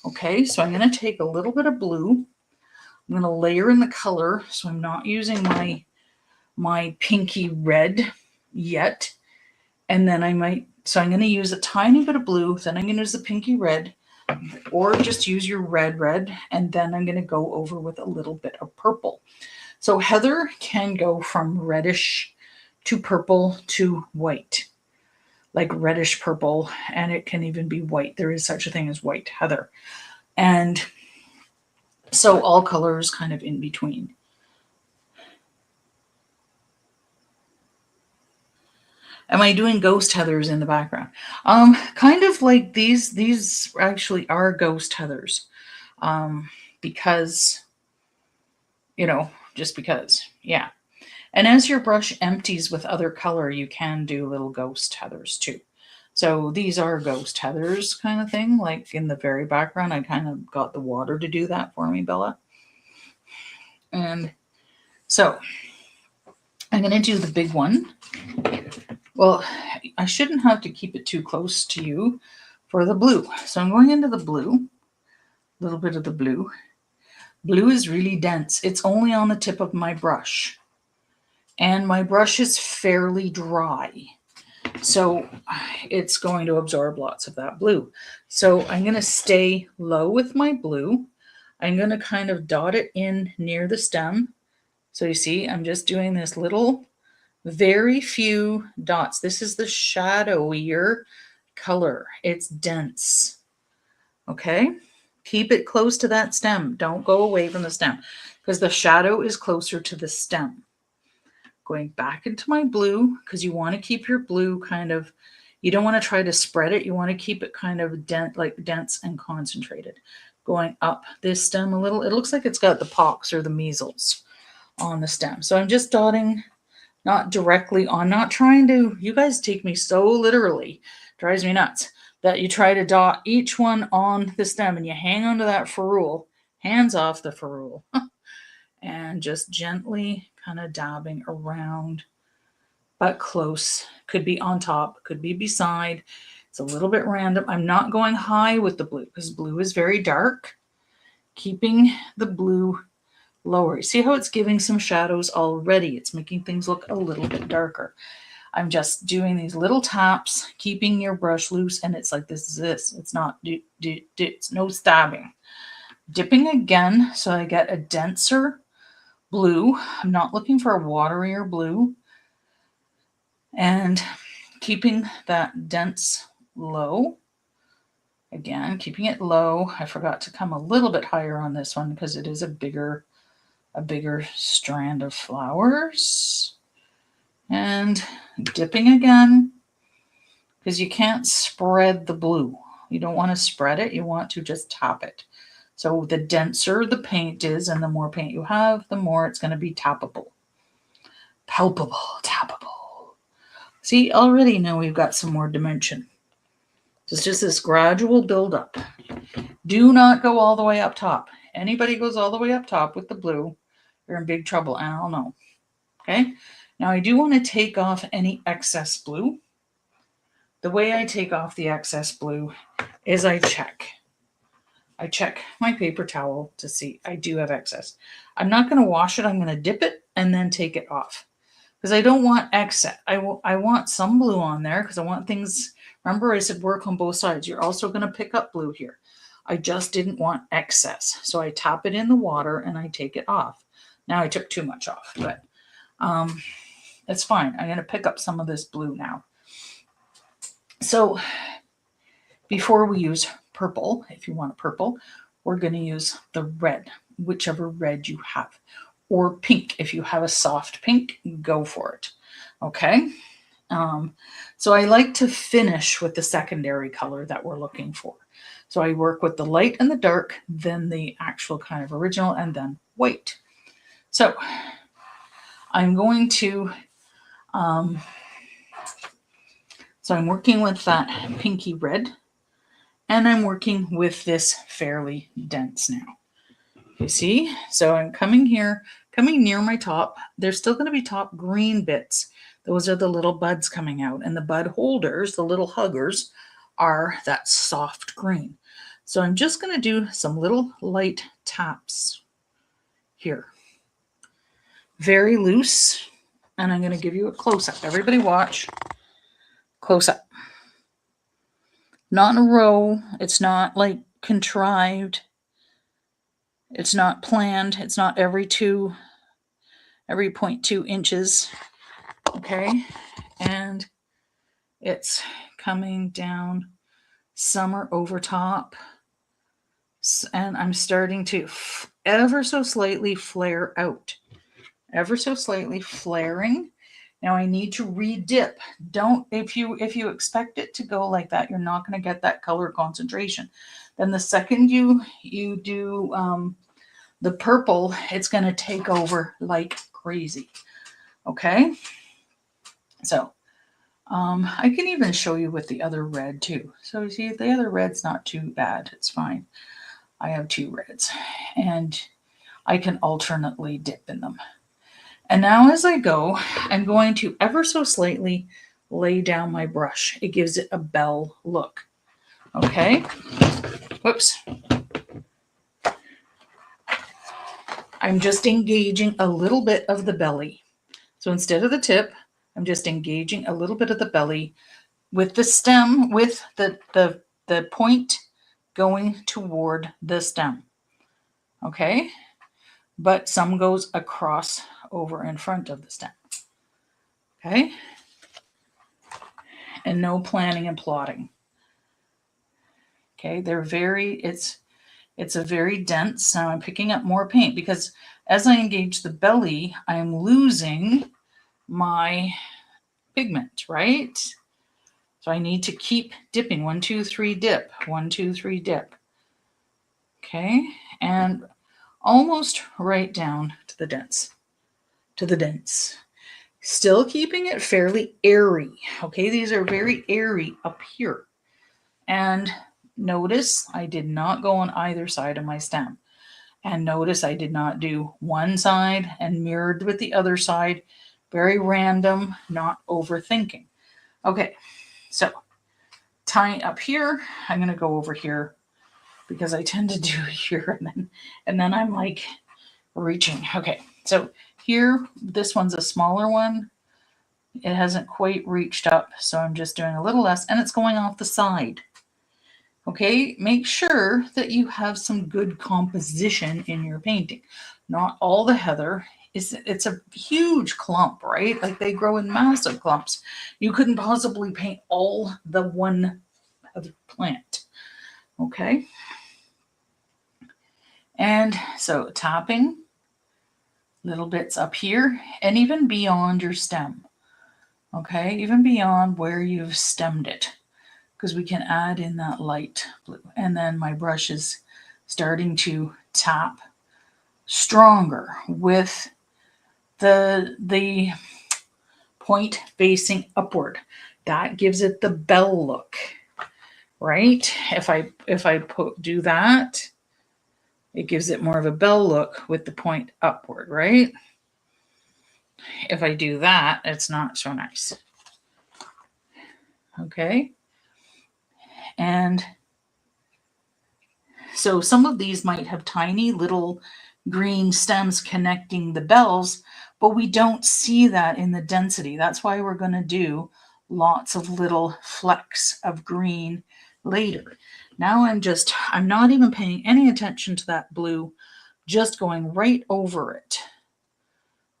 Okay, so I'm going to take a little bit of blue. I'm going to layer in the color, so I'm not using my pinky red yet. And then I'm going to use a tiny bit of blue, then I'm going to use the pinky red, or just use your red, and then I'm going to go over with a little bit of purple. So heather can go from reddish to purple to white, like reddish purple, and it can even be white. There is such a thing as white heather. And so all colors kind of in between. Am I doing ghost heathers in the background? Kind of like these actually are ghost heathers, because you know, just because. Yeah. And as your brush empties with other color, you can do little ghost heathers too. So these are ghost heathers kind of thing. Like in the very background, I kind of got the water to do that for me, Bella. And so I'm going to do the big one. Well, I shouldn't have to keep it too close to you for the blue. So I'm going into the blue, a little bit of the blue. Blue is really dense. It's only on the tip of my brush. And my brush is fairly dry. So it's going to absorb lots of that blue. So I'm going to stay low with my blue. I'm going to kind of dot it in near the stem. So you see, I'm just doing this little, very few dots. This is the shadowier color. It's dense. Okay? Keep it close to that stem. Don't go away from the stem because the shadow is closer to the stem. Going back into my blue because you want to keep your blue kind of, you don't want to try to spread it. You want to keep it kind of dense and concentrated. Going up this stem a little. It looks like it's got the pox or the measles on the stem. So I'm just dotting, not directly on, not trying to, you guys take me so literally, drives me nuts, that you try to dot each one on the stem and you hang onto that ferrule, hands off the ferrule, and just gently kind of dabbing around, but close. Could be on top, could be beside. It's a little bit random. I'm not going high with the blue because blue is very dark. Keeping the blue lower. See how it's giving some shadows already. It's making things look a little bit darker. I'm just doing these little taps, keeping your brush loose, and it's like this is this. It's not, it's no stabbing. Dipping again so I get a denser blue. I'm not looking for a waterier blue. And keeping that dense low. Again, keeping it low. I forgot to come a little bit higher on this one because it is a bigger strand of flowers. And dipping again because you can't spread the blue. You don't want to spread it. You want to just tap it. So the denser the paint is and the more paint you have, the more it's going to be tappable. Palpable, tappable. See, already now we've got some more dimension. It's just this gradual buildup. Do not go all the way up top. Anybody goes all the way up top with the blue, you're in big trouble, and I'll know. Okay? Now I do want to take off any excess blue. The way I take off the excess blue is I check. I check my paper towel to see I do have excess. I'm not going to wash it. I'm going to dip it and then take it off. Because I don't want excess. I want some blue on there because I want things. Remember I said work on both sides. You're also going to pick up blue here. I just didn't want excess. So I tap it in the water and I take it off. Now I took too much off, but it's fine. I'm going to pick up some of this blue now. So before we use purple, if you want a purple, we're going to use the red, whichever red you have. Or pink. If you have a soft pink, go for it. Okay. So I like to finish with the secondary color that we're looking for. So I work with the light and the dark, then the actual kind of original, and then white. So I'm going to, so I'm working with that pinky red, and I'm working with this fairly dense now. You see? So I'm coming here, coming near my top. There's still going to be top green bits. Those are the little buds coming out. And the bud holders, the little huggers, are that soft green. So I'm just going to do some little light taps here. Very loose. And I'm going to give you a close-up. Everybody watch. Close-up. Not in a row. It's not like contrived. It's not planned. It's not every 0.2 inches. Okay. And it's coming down. Some are over top. And I'm starting to ever so slightly flare out. Ever so slightly flaring. Now I need to re-dip. Don't, if you expect it to go like that, you're not going to get that color concentration. Then the second you do the purple, it's going to take over like crazy. Okay. So I can even show you with the other red too. So you see the other red's not too bad. It's fine. I have 2 reds and I can alternately dip in them. And now as I go, I'm going to ever so slightly lay down my brush. It gives it a bell look. Okay. Whoops. I'm just engaging a little bit of the belly. So instead of the tip, I'm just engaging a little bit of the belly with the stem, with the point going toward the stem. Okay. But some goes across over in front of the stem. Okay. And no planning and plotting. Okay. They're very, it's a very dense. Now I'm picking up more paint because as I engage the belly, I am losing my pigment, right? So I need to keep dipping. 1, 2, 3, dip. 1, 2, 3, dip. Okay. And almost right down to the dense. Still keeping it fairly airy. Okay. These are very airy up here. And notice I did not go on either side of my stem. And notice I did not do one side and mirrored with the other side. Very random, not overthinking. Okay, so tying up here, I'm going to go over here because I tend to do here and then I'm like reaching. Okay, so here, this one's a smaller one. It hasn't quite reached up, so I'm just doing a little less, and it's going off the side. Okay, make sure that you have some good composition in your painting. Not all the heather it's a huge clump, right? Like they grow in massive clumps. You couldn't possibly paint all the one heather plant. Okay. And so tapping little bits up here and even beyond your stem. Okay, even beyond where you've stemmed it, because we can add in that light blue. And then my brush is starting to tap stronger with the point facing upward. That gives it the bell look, right? If I do that, it gives it more of a bell look with the point upward, right? If I do that, it's not so nice. Okay. And so some of these might have tiny little green stems connecting the bells, but we don't see that in the density. That's why we're going to do lots of little flecks of green later. Now I'm not even paying any attention to that blue, just going right over it.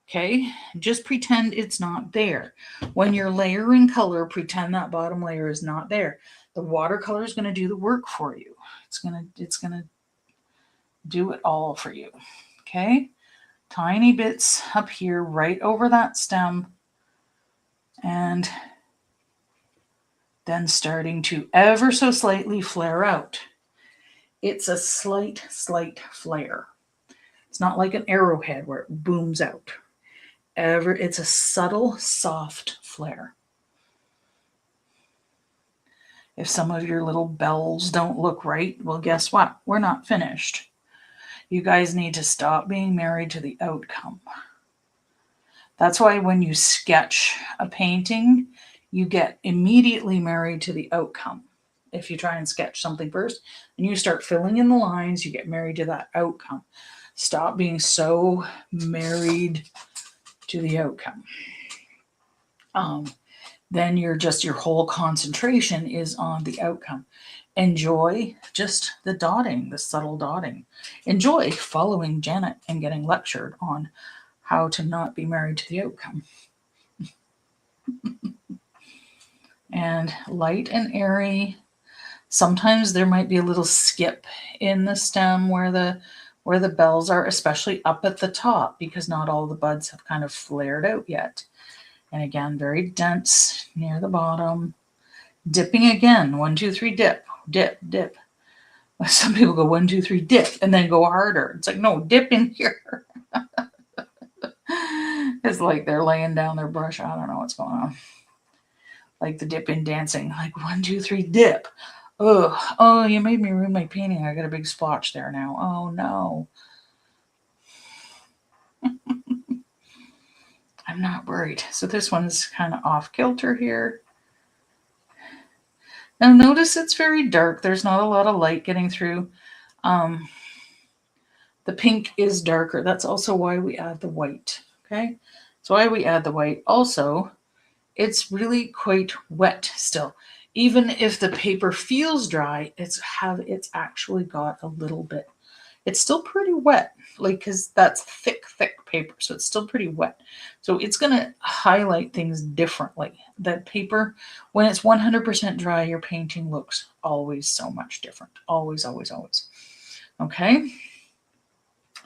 Okay, just pretend it's not there. When you're layering color, pretend that bottom layer is not there. The watercolor is going to do the work for you. It's going to do it all for you. Okay, tiny bits up here, right over that stem, and then starting to ever so slightly flare out. It's a slight flare. It's not like an arrowhead where it booms out. It's a subtle, soft flare. If some of your little bells don't look right, well, guess what? We're not finished. You guys need to stop being married to the outcome. That's why when you sketch a painting, you get immediately married to the outcome. If you try and sketch something first and you start filling in the lines, you get married to that outcome. Stop being so married to the outcome. Then your whole concentration is on the outcome. Enjoy just the dotting, the subtle dotting. Enjoy following Janet and getting lectured on how to not be married to the outcome. And light and airy. Sometimes there might be a little skip in the stem where the bells are, especially up at the top, because not all the buds have kind of flared out yet. And again, very dense near the bottom. Dipping again, 1, 2, 3, dip, dip, dip. Some people go 1, 2, 3, dip, and then go harder. It's like, no, dip in here. It's like they're laying down their brush. I don't know what's going on. Like the dip in dancing. Like 1, 2, 3, dip. Ugh. Oh, you made me ruin my painting. I got a big splotch there now. Oh, no. I'm not worried. So this one's kind of off kilter here. Now notice it's very dark. There's not a lot of light getting through. The pink is darker. That's also why we add the white. Okay, that's why we add the white. Also, it's really quite wet still. Even if the paper feels dry, it's actually got a little bit. It's still pretty wet, like, because that's thick paper, so it's still pretty wet. So it's going to highlight things differently. That paper, when it's 100% dry, your painting looks always so much different. Always, always, always. Okay?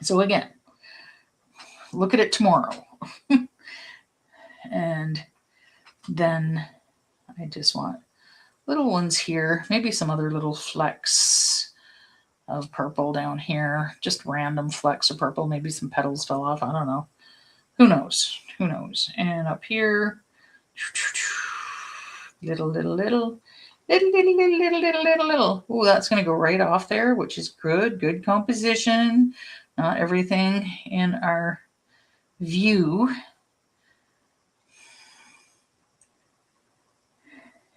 So again, look at it tomorrow. And then I just want little ones here, maybe some other little flecks of purple down here, just random flecks of purple, maybe some petals fell off, I don't know. Who knows? Who knows? And up here, little. Oh, that's going to go right off there, which is good. Good composition. Not everything in our view.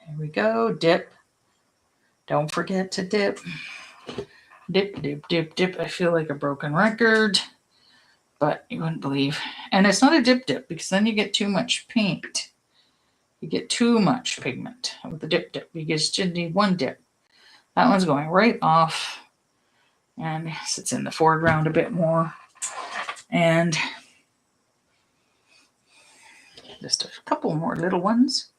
There we go. Dip. Don't forget to dip. Dip, dip, dip, dip. I feel like a broken record, but you wouldn't believe. And it's not a dip, because then you get too much paint. You get too much pigment with the dip, because you need one dip. That one's going right off and sits in the foreground a bit more. And just a couple more little ones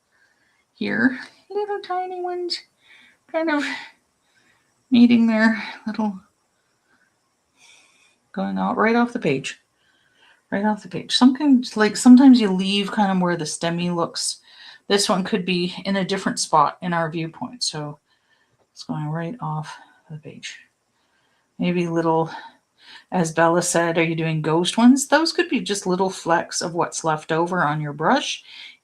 here. Little tiny ones kind of meeting their little, going out right off the page. Right off the page. Sometimes you leave kind of where the stemmy looks. This one could be in a different spot in our viewpoint. So it's going right off the page. Maybe little, as Bella said, are you doing ghost ones? Those could be just little flecks of what's left over on your brush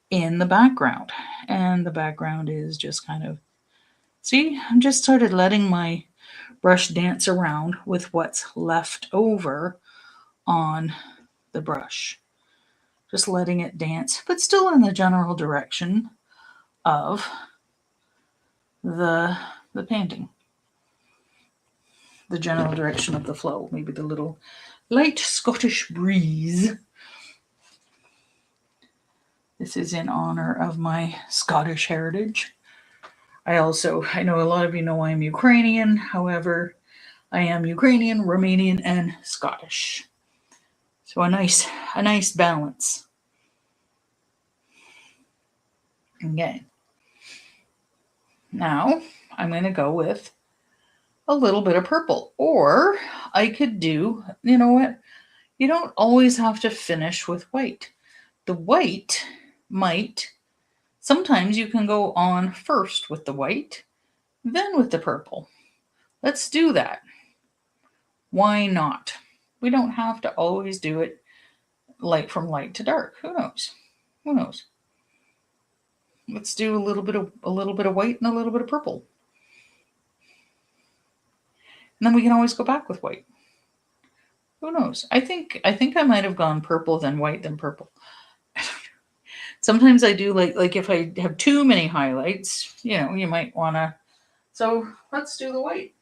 in the background. And the background is just kind of, see, I'm just started letting my brush dance around with what's left over on the brush. Just letting it dance, but still in the general direction of the painting. The general direction of the flow. Maybe the little light Scottish breeze. This is in honor of my Scottish heritage. I know a lot of you know I'm Ukrainian. However, I am Ukrainian, Romanian, and Scottish. So a nice balance. Okay. Now I'm going to go with a little bit of purple. Or I could do, you know what? You don't always have to finish with white. The white might, sometimes you can go on first with the white, then with the purple. Let's do that. Why not? We don't have to always do it from light to dark. Who knows? Who knows? Let's do a little bit of white and a little bit of purple. And then we can always go back with white. Who knows? I think I might have gone purple, then white, then purple. Sometimes I do like if I have too many highlights, you might want to. So let's do the white.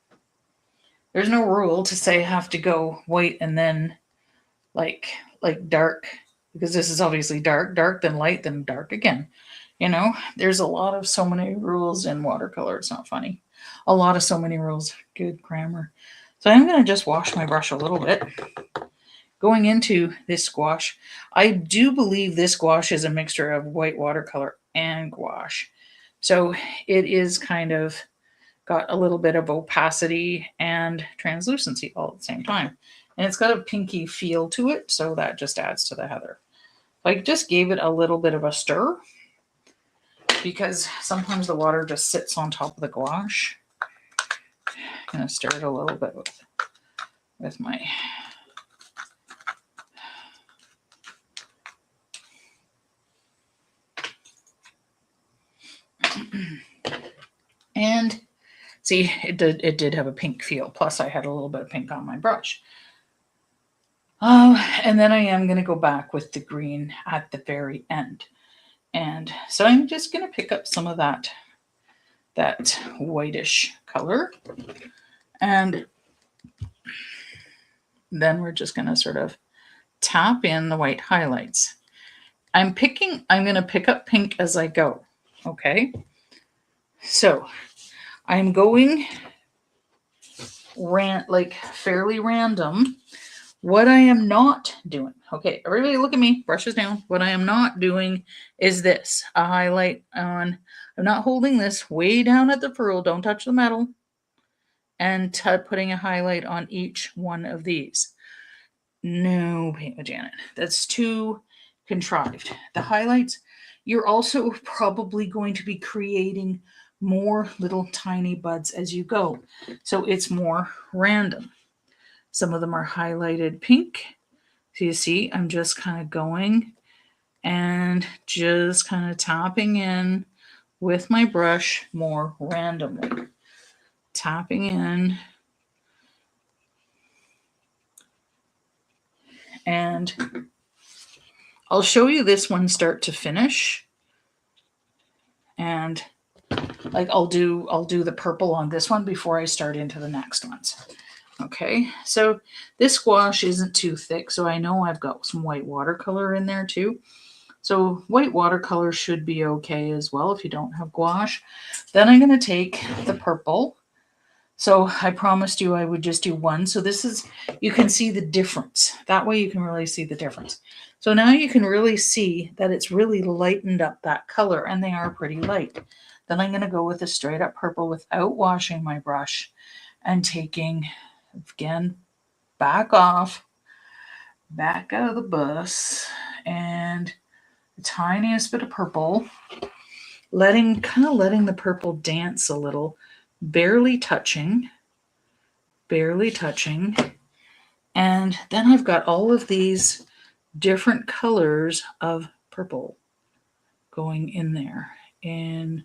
There's no rule to say I have to go white and then like dark, because this is obviously dark, then light, then dark again. There's so many rules in watercolor. It's not funny. So many rules. Good grammar. So I'm going to just wash my brush a little bit. Going into this gouache, I do believe this gouache is a mixture of white watercolor and gouache. So it is kind of got a little bit of opacity and translucency all at the same time. And it's got a pinky feel to it, so that just adds to the heather. I just gave it a little bit of a stir, because sometimes the water just sits on top of the gouache. going to start a little bit with my and see, it did have a pink feel. Plus, I had a little bit of pink on my brush. And then I am going to go back with the green at the very end. And so I'm just going to pick up some of that whitish color. And then we're just going to sort of tap in the white highlights. I'm going to pick up pink as I go. Okay. So I'm going fairly random. What I am not doing, okay, everybody look at me, brushes down. What I am not doing is this, a highlight on, I'm not holding this way down at the ferrule, don't touch the metal, and putting a highlight on each one of these. No, Paint with Janet, that's too contrived. The highlights, you're also probably going to be creating more little tiny buds as you go. So it's more random. Some of them are highlighted pink. So you see, I'm just kind of going and just kind of tapping in with my brush more randomly. Tapping in. And I'll show you this one start to finish. And like I'll do the purple on this one before I start into the next ones. Okay, so this gouache isn't too thick, so I know I've got some white watercolor in there too. So white watercolor should be okay as well if you don't have gouache. Then I'm going to take the purple. So I promised you I would just do one. So this is, you can see the difference. That way you can really see the difference. So now you can really see that it's really lightened up that color, and they are pretty light. Then I'm going to go with a straight up purple without washing my brush and taking, again, back out of the bus, and the tiniest bit of purple, letting the purple dance a little, barely touching. And then I've got all of these different colors of purple going in there, and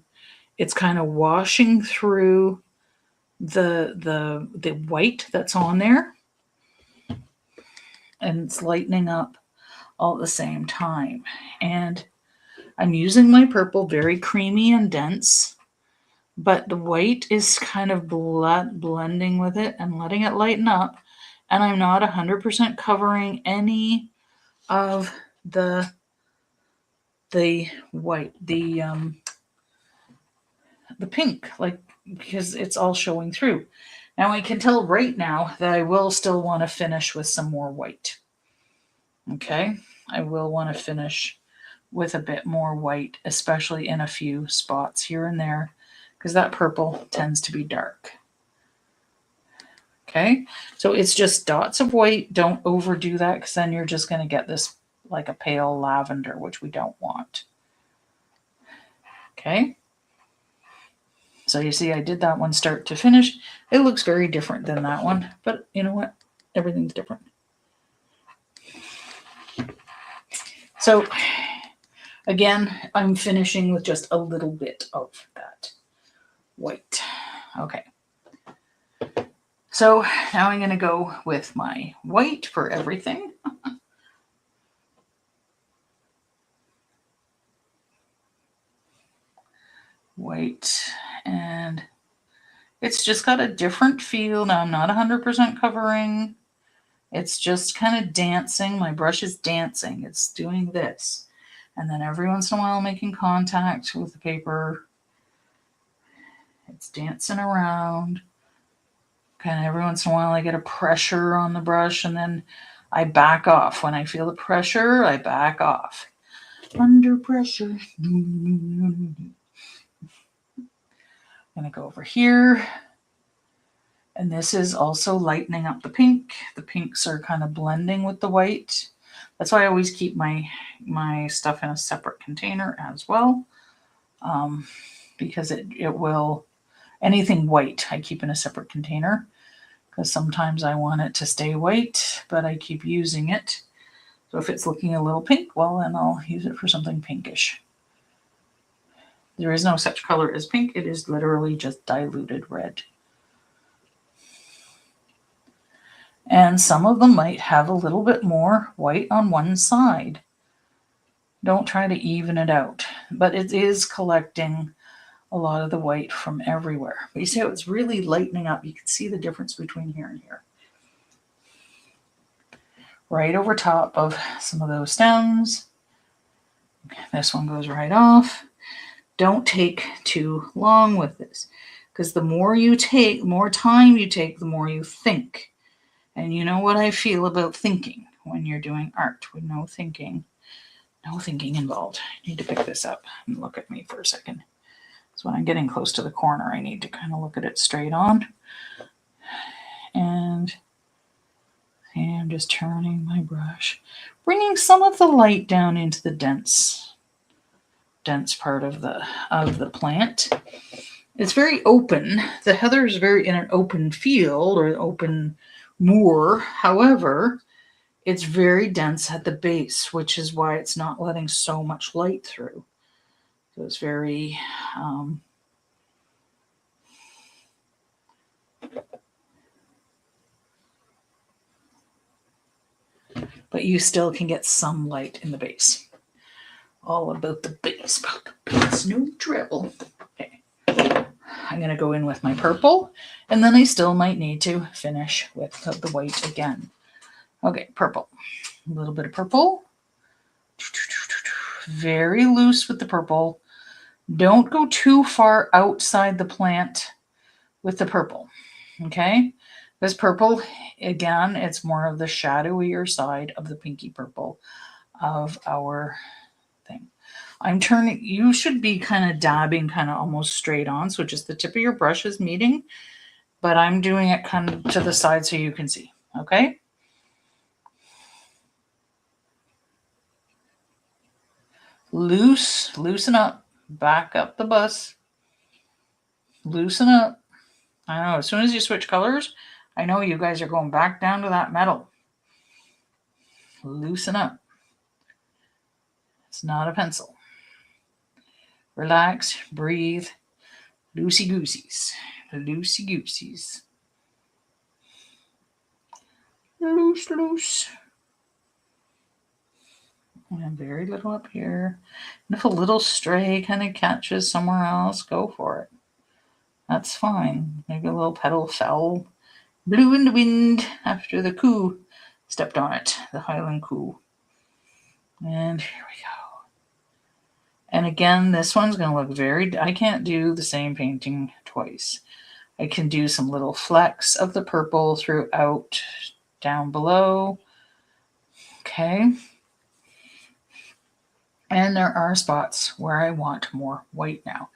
it's kind of washing through the white that's on there, and it's lightening up all at the same time. And I'm using my purple very creamy and dense, but the white is kind of blending with it and letting it lighten up. And I'm not 100% covering any of the white, the pink, like, because it's all showing through. Now I can tell right now that I will still want to finish with some more white. Okay, I will want to finish with a bit more white, especially in a few spots here and there, because that purple tends to be dark. Okay, so it's just dots of white. Don't overdo that, because then you're just going to get this like a pale lavender, which we don't want. Okay, so you see I did that one start to finish. It looks very different than that one, but you know what? Everything's different. So again, I'm finishing with just a little bit of that white. Okay. So now I'm going to go with my white for everything. White, and it's just got a different feel. Now I'm not 100% covering. It's just kind of dancing. My brush is dancing. It's doing this. And then every once in a while making contact with the paper. It's dancing around. Kind of every once in a while I get a pressure on the brush, and then I back off. When I feel the pressure, I back off. Under pressure. I'm going to go over here. And this is also lightening up the pink. The pinks are kind of blending with the white. That's why I always keep my stuff in a separate container as well, because it will Anything white, I keep in a separate container because sometimes I want it to stay white, but I keep using it. So if it's looking a little pink, well, then I'll use it for something pinkish. There is no such color as pink. It is literally just diluted red. And some of them might have a little bit more white on one side. Don't try to even it out, but it is collecting a lot of the white from everywhere. But you see how it's really lightening up. You can see the difference between here and here. Right over top of some of those stems. This one goes right off. Don't take too long with this, because the more you take, the more time you take, the more you think. And you know what I feel about thinking when you're doing art with no thinking involved. I need to pick this up and look at me for a second. So when I'm getting close to the corner, I need to kind of look at it straight on. And I'm just turning my brush, bringing some of the light down into the dense part of the plant. It's very open. The heather is very in an open field or open moor. However, it's very dense at the base, which is why it's not letting so much light through. So it's very but you still can get some light in the base. All about the base, no drill. Okay. I'm going to go in with my purple, and then I still might need to finish with the white again. Okay, purple. A little bit of purple. Very loose with the purple. Don't go too far outside the plant with the purple. Okay? This purple, again, it's more of the shadowier side of the pinky purple of our thing. I'm turning, you should be kind of dabbing kind of almost straight on, so just the tip of your brush is meeting, but I'm doing it kind of to the side so you can see, okay? Loosen up, back up the bus, loosen up. I know, as soon as you switch colors, I know you guys are going back down to that metal. Loosen up. It's not a pencil. Relax, breathe, loosey-gooseys, loosey-gooseys. Loose. And very little up here. And if a little stray kind of catches somewhere else, go for it. That's fine. Maybe a little petal fell, blew in the wind after the coo stepped on it, the Highland coo. And here we go. And again, this one's going to look very, I can't do the same painting twice. I can do some little flecks of the purple throughout down below. Okay. And there are spots where I want more white now.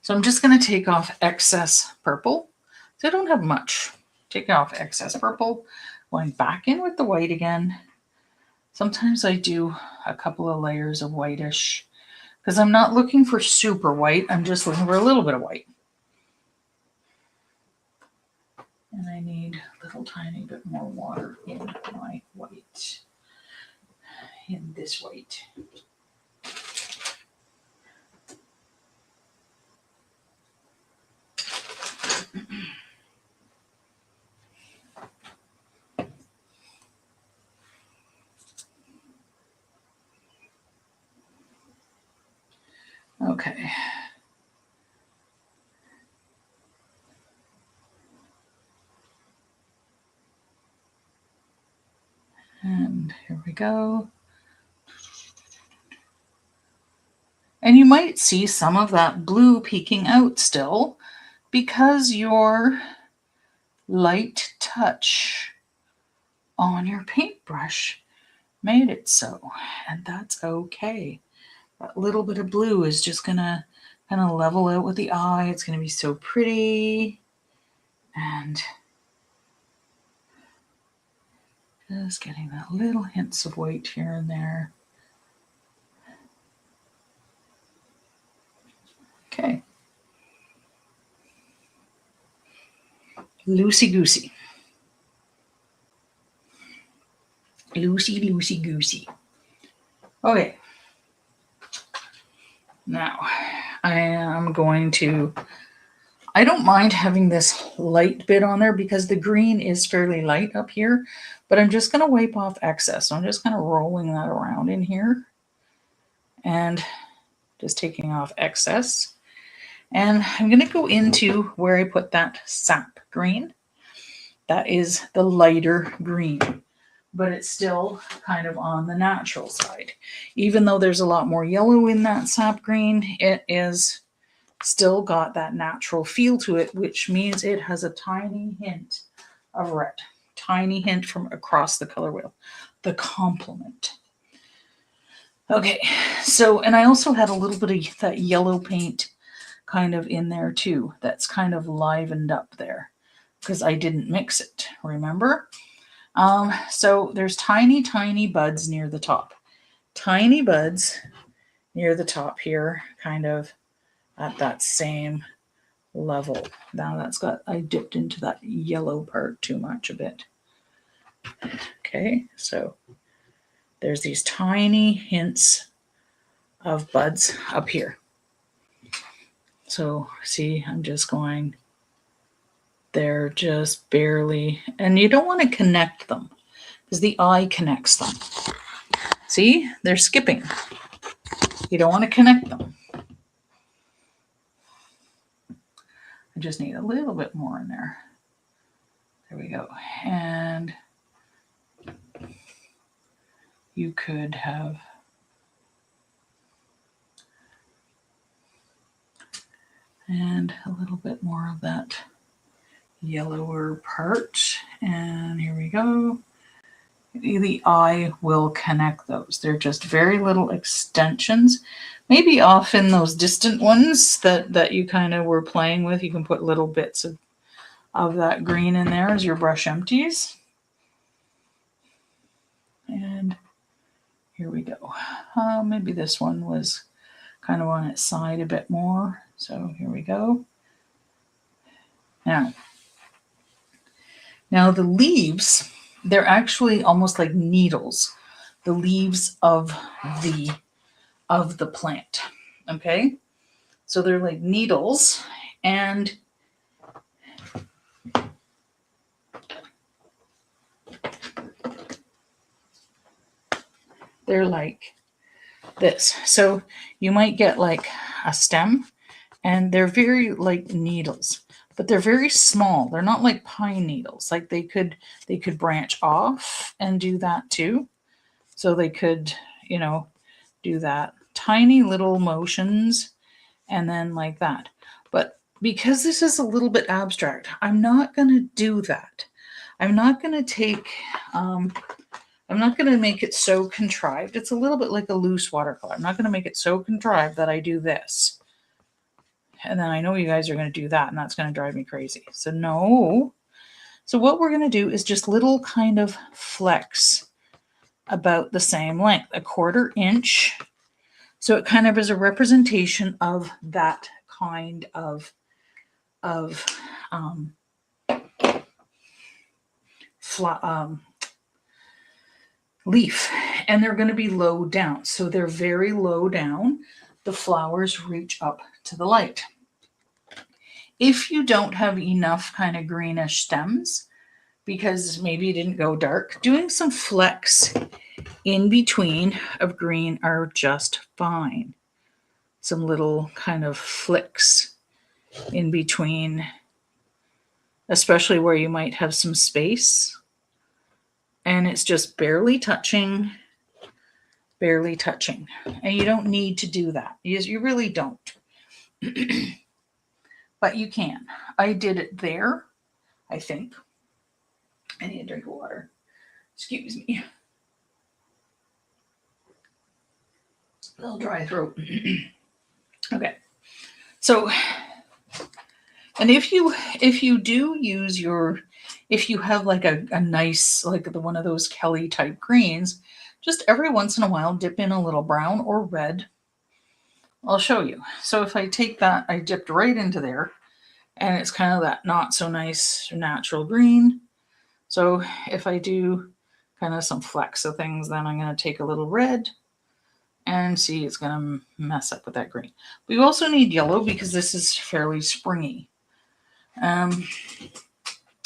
So I'm just going to take off excess purple. So I don't have much. Take off excess purple. Going back in with the white again. Sometimes I do a couple of layers of whitish because I'm not looking for super white. I'm just looking for a little bit of white. And I need a little tiny bit more water in my white. In this white. Okay. And here we go. And you might see some of that blue peeking out still because your light touch on your paintbrush made it so. And that's okay. That little bit of blue is just going to kind of level out with the eye. It's going to be so pretty. And just getting that little hints of white here and there. Okay. Loosey-goosey. Loosey-goosey. Okay. Now, I am going to... I don't mind having this light bit on there because the green is fairly light up here, but I'm just going to wipe off excess. So I'm just kind of rolling that around in here and just taking off excess. And I'm going to go into where I put that sap green. That is the lighter green, but it's still kind of on the natural side. Even though there's a lot more yellow in that sap green, it is still got that natural feel to it, which means it has a tiny hint of red. Tiny hint from across the color wheel. The complement. Okay, so, and I also had a little bit of that yellow paint kind of in there too. That's kind of livened up there because I didn't mix it, remember? So there's tiny, tiny buds near the top. Tiny buds near the top here, kind of at that same level. Now that's got, I dipped into that yellow part too much a bit. Okay, so there's these tiny hints of buds up here. So see, I'm just going, they're just barely, and you don't want to connect them because the eye connects them. See, they're skipping. You don't want to connect them. I just need a little bit more in there. There we go. And you could have and a little bit more of that yellower part. And here we go. The eye will connect those. They're just very little extensions. Maybe off in those distant ones that you kind of were playing with, you can put little bits of that green in there as your brush empties. And here we go. Maybe this one was kind of on its side a bit more. So here we go. Now the leaves, they're actually almost like needles, the leaves of the plant. Okay, so they're like needles, and they're like this. So you might get like a stem, and they're very like needles, but they're very small. They're not like pine needles. Like they could branch off and do that too. So they could, you know, do that. Tiny little motions and then like that. But because this is a little bit abstract, I'm not going to do that. I'm not going to take, I'm not going to make it so contrived. It's a little bit like a loose watercolor. I'm not going to make it so contrived that I do this. And then I know you guys are going to do that, and that's going to drive me crazy. So no. So what we're going to do is just little kind of flecks about the same length, 1/4 inch. So it kind of is a representation of that kind of leaf. And they're going to be low down. So they're very low down. The flowers reach up to the light. If you don't have enough kind of greenish stems, because maybe you didn't go dark, doing some flecks in between of green are just fine. Some little kind of flicks in between, especially where you might have some space. And it's just barely touching. And you don't need to do that. You really don't. But you can. I did it there, I think. I need a drink of water. Excuse me. A little dry throat. Okay. So, and if you do use if you have like a nice, like one of those Kelly type greens, just every once in a while dip in a little brown or red. I'll show you. So if I take that, I dipped right into there, and it's kind of that not so nice natural green. So if I do kind of some flecks of things, then I'm going to take a little red and see it's going to mess up with that green. We also need yellow because this is fairly springy.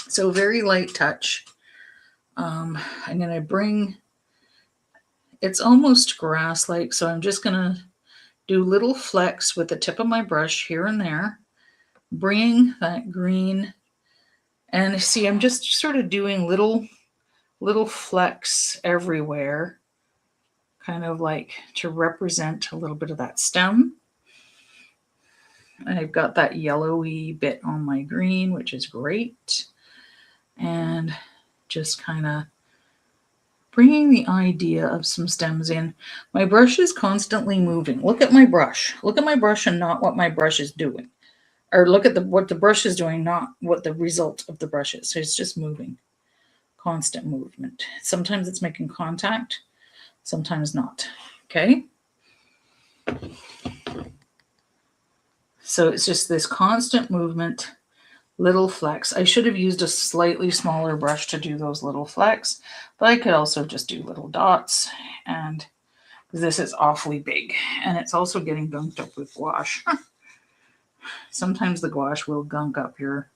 So very light touch. I'm going to bring, it's almost grass-like, so I'm just going to do little flecks with the tip of my brush here and there, bringing that green. And see, I'm just sort of doing little flecks everywhere, kind of like to represent a little bit of that stem. And I've got that yellowy bit on my green, which is great. And just kind of bringing the idea of some stems in. My brush is constantly moving. Look at my brush. Look at my brush and not what my brush is doing. Or look at what the brush is doing, not what the result of the brush is. So it's just moving. Constant movement. Sometimes it's making contact, sometimes not. Okay? So it's just this constant movement, little flecks. I should have used a slightly smaller brush to do those little flecks, but I could also just do little dots, and this is awfully big, and it's also getting gunked up with gouache. Sometimes the gouache will gunk up here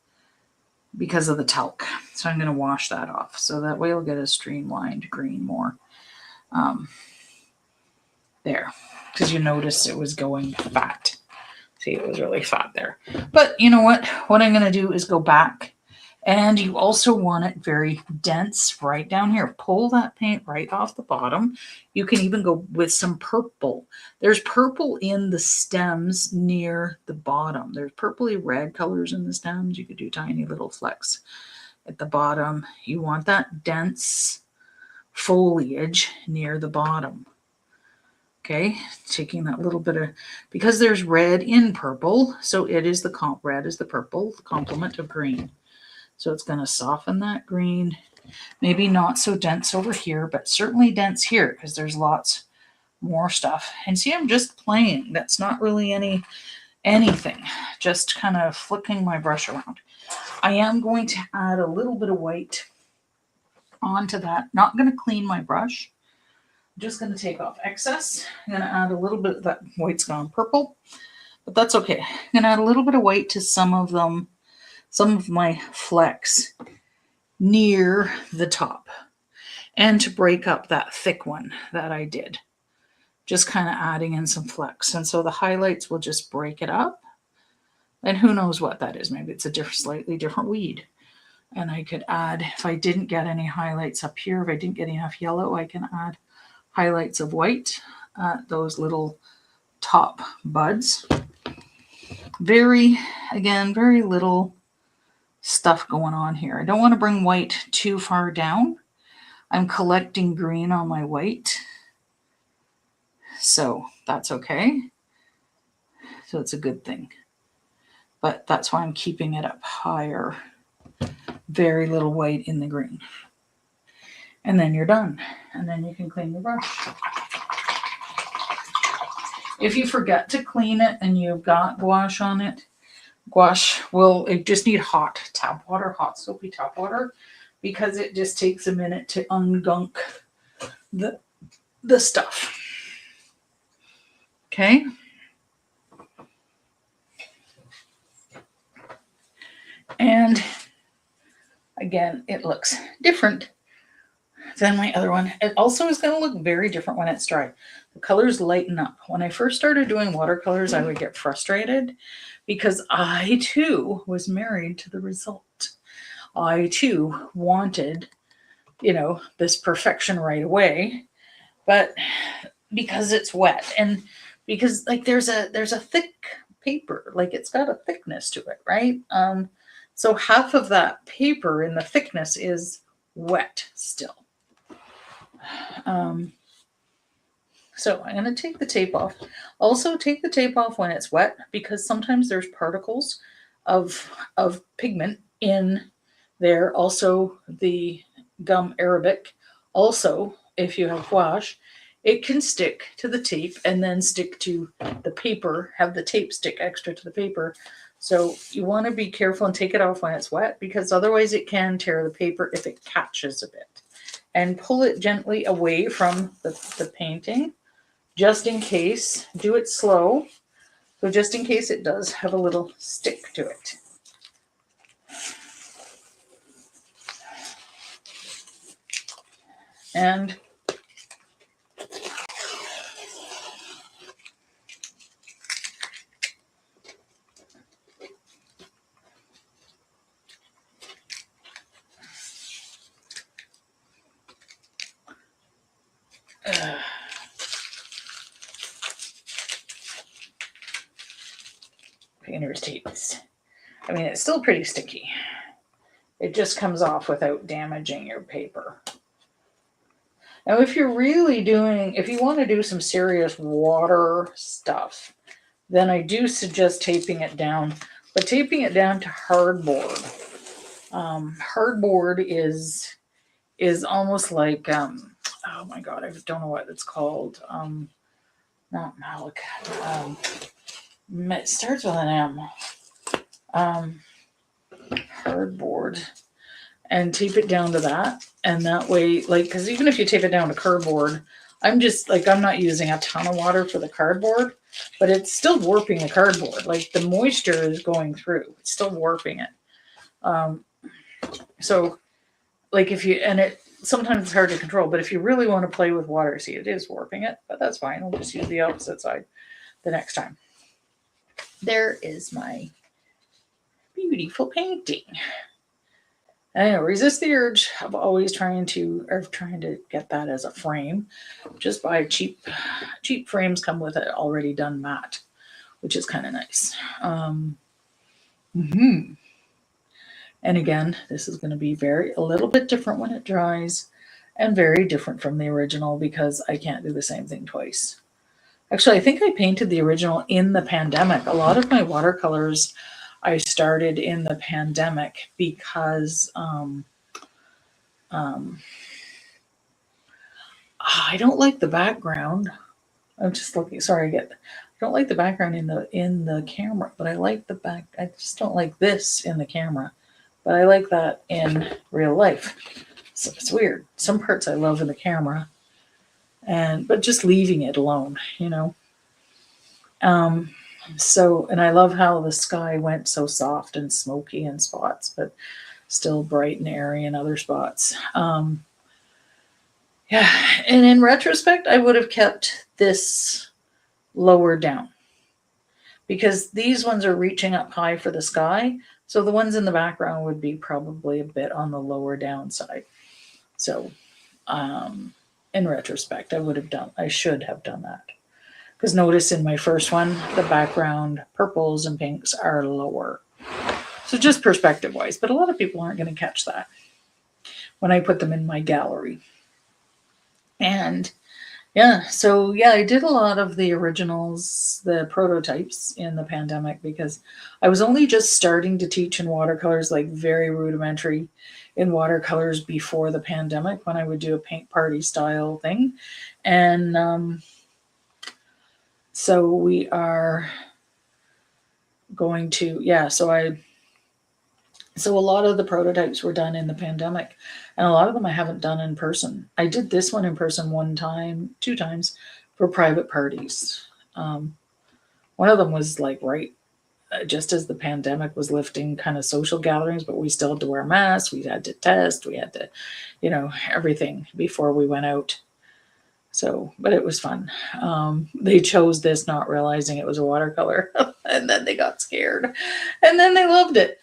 because of the talc, so I'm going to wash that off, so that way I'll get a streamlined green more. There, because you notice it was going fat. See, it was really fat there. But you know what? What I'm going to do is go back, and you also want it very dense right down here. Pull that paint right off the bottom. You can even go with some purple. There's purple in the stems near the bottom. There's purpley red colors in the stems. You could do tiny little flecks at the bottom. You want that dense foliage near the bottom. Okay, taking that little bit of, because there's red in purple, so it is red is the purple, the complement of green. So it's going to soften that green. Maybe not so dense over here, but certainly dense here because there's lots more stuff. And see, I'm just playing. That's not really anything. Just kind of flicking my brush around. I am going to add a little bit of white onto that. Not going to clean my brush. Just going to take off excess. I'm going to add a little bit of that white's gone purple, but that's okay. I'm going to add a little bit of white to some of them, some of my flecks near the top, and to break up that thick one that I did. Just kind of adding in some flecks. And so the highlights will just break it up. And who knows what that is. Maybe it's a slightly different weed. And I could add, if I didn't get any highlights up here, if I didn't get enough yellow, I can add highlights of white, those little top buds. Very little stuff going on here. I don't want to bring white too far down. I'm collecting green on my white, so that's okay. So it's a good thing. But that's why I'm keeping it up higher. Very little white in the green. And then you're done. And then you can clean the brush. If you forget to clean it and you've got gouache on it, gouache it just need hot tap water, hot soapy tap water, because it just takes a minute to ungunk the stuff. Okay. And again, it looks different than my other one. It also is going to look very different when it's dry. The colors lighten up. When I first started doing watercolors, I would get frustrated because I too was married to the result. I too wanted, this perfection right away, but because it's wet and because there's a thick paper, it's got a thickness to it, right? So half of that paper in the thickness is wet still. So I'm going to take the tape off. Also take the tape off when it's wet, because sometimes there's particles of pigment in there. Also the gum arabic. Also, if you have gouache, it can stick to the tape and then stick to the paper, have the tape stick extra to the paper. So you want to be careful and take it off when it's wet, because otherwise it can tear the paper if it catches a bit. And pull it gently away from the painting, just in case. Do it slow, so just in case it does have a little stick to it. And painter's tape is, I mean, it's still pretty sticky. It just comes off without damaging your paper. Now, if you're really doing, if you want to do some serious water stuff, then I do suggest taping it down, but taping it down to hardboard. Hardboard is almost like, oh my God, I don't know what it's called. Not Malik. It starts with an M. Hardboard. And tape it down to that. And that way, like, because even if you tape it down to cardboard, I'm just like, I'm not using a ton of water for the cardboard, but it's still warping the cardboard. Like, the moisture is going through, it's still warping it. So like, if you, and it sometimes it's hard to control, but if you really want to play with water, see, it is warping it, but that's fine. I'll just use the opposite side the next time. There is my beautiful painting. I know, resist the urge of always trying to get that as a frame. Just buy cheap frames, come with it already done matte, which is kind of nice. And again, this is going to be a little bit different when it dries, and very different from the original because I can't do the same thing twice. Actually, I think I painted the original in the pandemic. A lot of my watercolors I started in the pandemic because I don't like the background. I'm just looking. Sorry, I don't like the background in the camera, but I like the back. I just don't like this in the camera, but I like that in real life. So it's weird. Some parts I love in the camera, but just leaving it alone, you know. So, and I love how the sky went so soft and smoky in spots, but still bright and airy in other spots. Yeah, and in retrospect, I would have kept this lower down because these ones are reaching up high for the sky. So the ones in the background would be probably a bit on the lower down side. So in retrospect, I should have done that. Because notice in my first one, the background purples and pinks are lower. So just perspective wise, but a lot of people aren't going to catch that when I put them in my gallery. And yeah, so yeah, I did a lot of the originals, the prototypes in the pandemic because I was only just starting to teach in watercolors, like very rudimentary in watercolors before the pandemic when I would do a paint party style thing. And so we are going to, so a lot of the prototypes were done in the pandemic, and a lot of them I haven't done in person. I did this one in person two times for private parties. One of them was like just as the pandemic was lifting, kind of social gatherings, but we still had to wear masks. We had to test. We had to, everything before we went out. So, but it was fun. They chose this not realizing it was a watercolor, and then they got scared, and then they loved it.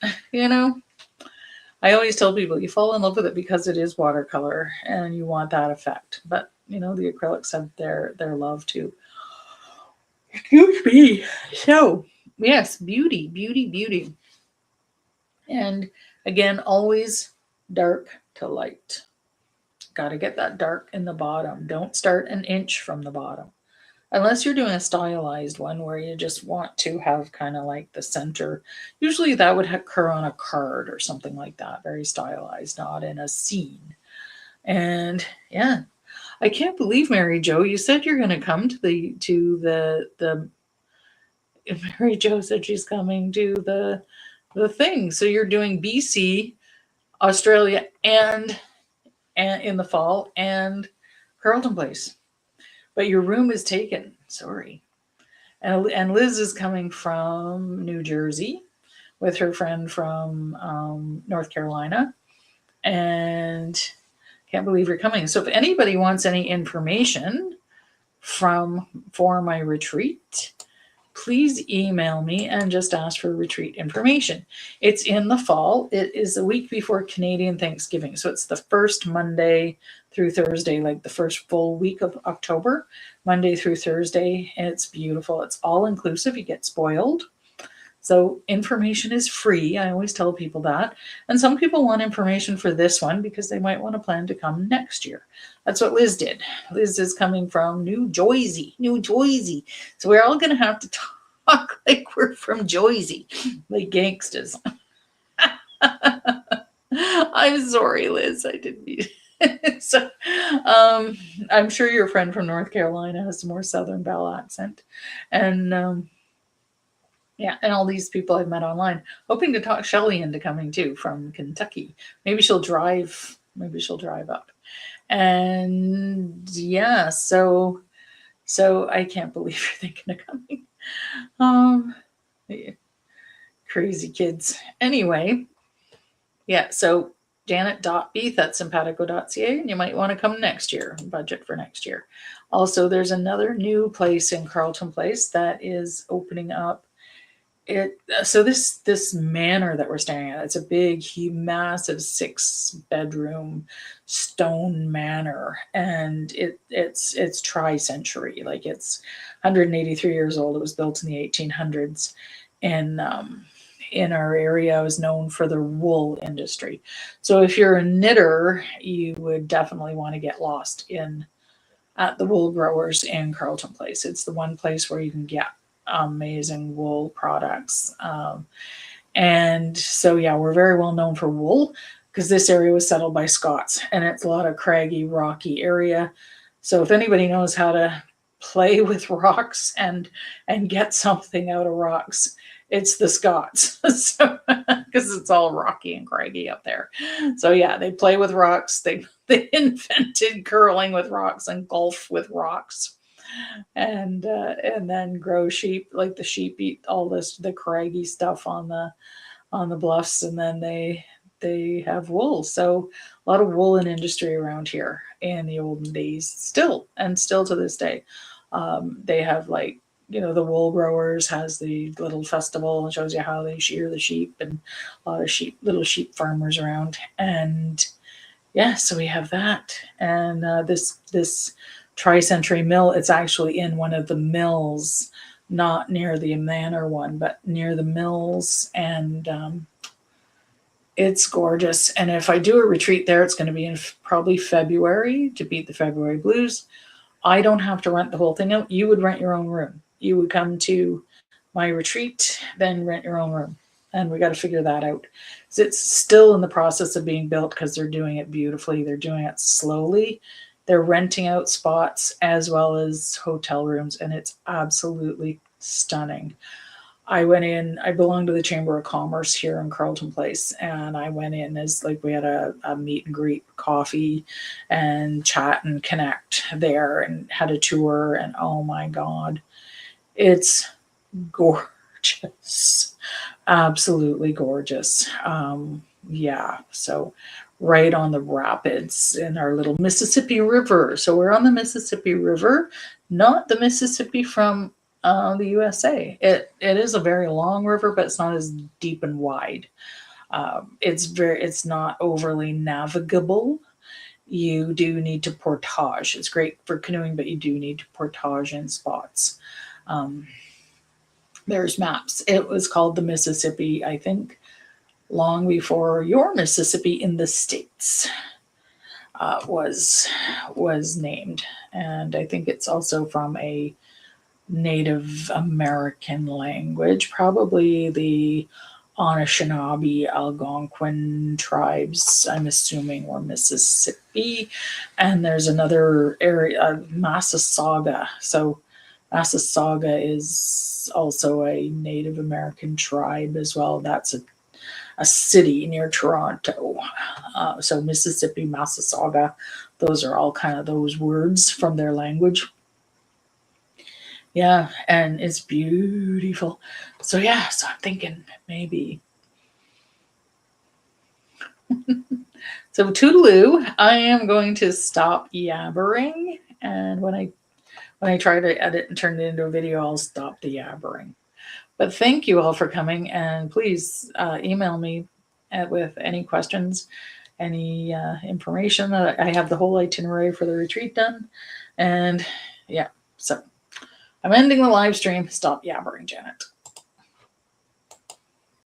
I always tell people you fall in love with it because it is watercolor and you want that effect. But the acrylics have their love too. Excuse me. So yes, beauty, beauty, beauty. And again, always dark to light. Got to get that dark in the bottom. Don't start an inch from the bottom. Unless you're doing a stylized one where you just want to have kind of like the center. Usually that would occur on a card or something like that. Very stylized, not in a scene. And yeah, I can't believe, Mary Jo, you said you're going to come to Mary Jo said she's coming to the thing. So you're doing BC, Australia, and in the fall, and Carleton Place. But your room is taken. Sorry. And Liz is coming from New Jersey with her friend from North Carolina. And can't believe you're coming. So if anybody wants any information for my retreat, please email me and just ask for retreat information. It's in the fall. It is a week before Canadian Thanksgiving. So it's the first Monday through Thursday, like the first full week of October, Monday through Thursday. And it's beautiful. It's all inclusive. You get spoiled. So information is free. I always tell people that. And some people want information for this one because they might want to plan to come next year. That's what Liz did. Liz is coming from New Jersey. So we're all going to have to talk like we're from Jersey, like gangsters. I'm sorry, Liz. I didn't mean so I'm sure your friend from North Carolina has a more Southern Belle accent. And yeah, and all these people I've met online, hoping to talk Shelley into coming too from Kentucky. Maybe she'll drive up. And yeah, so I can't believe you're thinking of coming. Yeah, crazy kids. Anyway, yeah, so janet.beath@simpatico.ca, and you might want to come next year, budget for next year. Also, there's another new place in Carleton Place that is opening up. So this manor that we're staying at, it's a big, massive 6-bedroom stone manor, and it's tri-century, like it's 183 years old. It was built in the 1800s, and in our area, it was known for the wool industry. So if you're a knitter, you would definitely want to get lost at the wool growers in Carleton Place. It's the one place where you can get amazing wool products. And so, yeah, we're very well known for wool because this area was settled by Scots, and it's a lot of craggy, rocky area. So if anybody knows how to play with rocks and get something out of rocks, it's the Scots. So because it's all rocky and craggy up there. So yeah, they play with rocks. They invented curling with rocks and golf with rocks. And then grow sheep, like the sheep eat all the craggy stuff on the bluffs, and then they have wool. So a lot of woolen industry around here in the olden days, still to this day. They have, like, the wool growers has the little festival and shows you how they shear the sheep, and a lot of little sheep farmers around. And yeah, so we have that. And this tri-century mill, it's actually in one of the mills, not near the manor one, but near the mills. And it's gorgeous. And if I do a retreat there, it's going to be in probably February to beat the February blues. I don't have to rent the whole thing out. You would rent your own room. You would come to my retreat, then rent your own room. And we got to figure that out. So it's still in the process of being built because they're doing it beautifully. They're doing it slowly. They're renting out spots as well as hotel rooms, and it's absolutely stunning. I went in, I belong to the Chamber of Commerce here in Carleton Place, and I went in as, like, we had a meet and greet, coffee and chat and connect there, and had a tour, and oh my God, it's gorgeous. Absolutely gorgeous. Yeah, so right on the rapids in our little Mississippi River. So we're on the Mississippi River, not the Mississippi from the USA. It is a very long river, but it's not as deep and wide. It's not overly navigable. You do need to portage. It's great for canoeing, but you do need to portage in spots. There's maps. It was called the Mississippi, I think, long before your Mississippi in the States was named. And I think it's also from a Native American language, probably the Anishinaabe, Algonquin tribes, I'm assuming, were Mississippi. And there's another area, Massasauga. So Massasauga is also a Native American tribe as well. That's a city near Toronto. So Mississippi, Massasauga, those are all kind of those words from their language. Yeah, and it's beautiful. So yeah, so I'm thinking maybe. So toodaloo, I am going to stop yabbering, and when I try to edit and turn it into a video, I'll stop the yabbering. But thank you all for coming, and please email me with any questions, any information. I have the whole itinerary for the retreat done, and yeah, so I'm ending the live stream. Stop yabbering, Janet.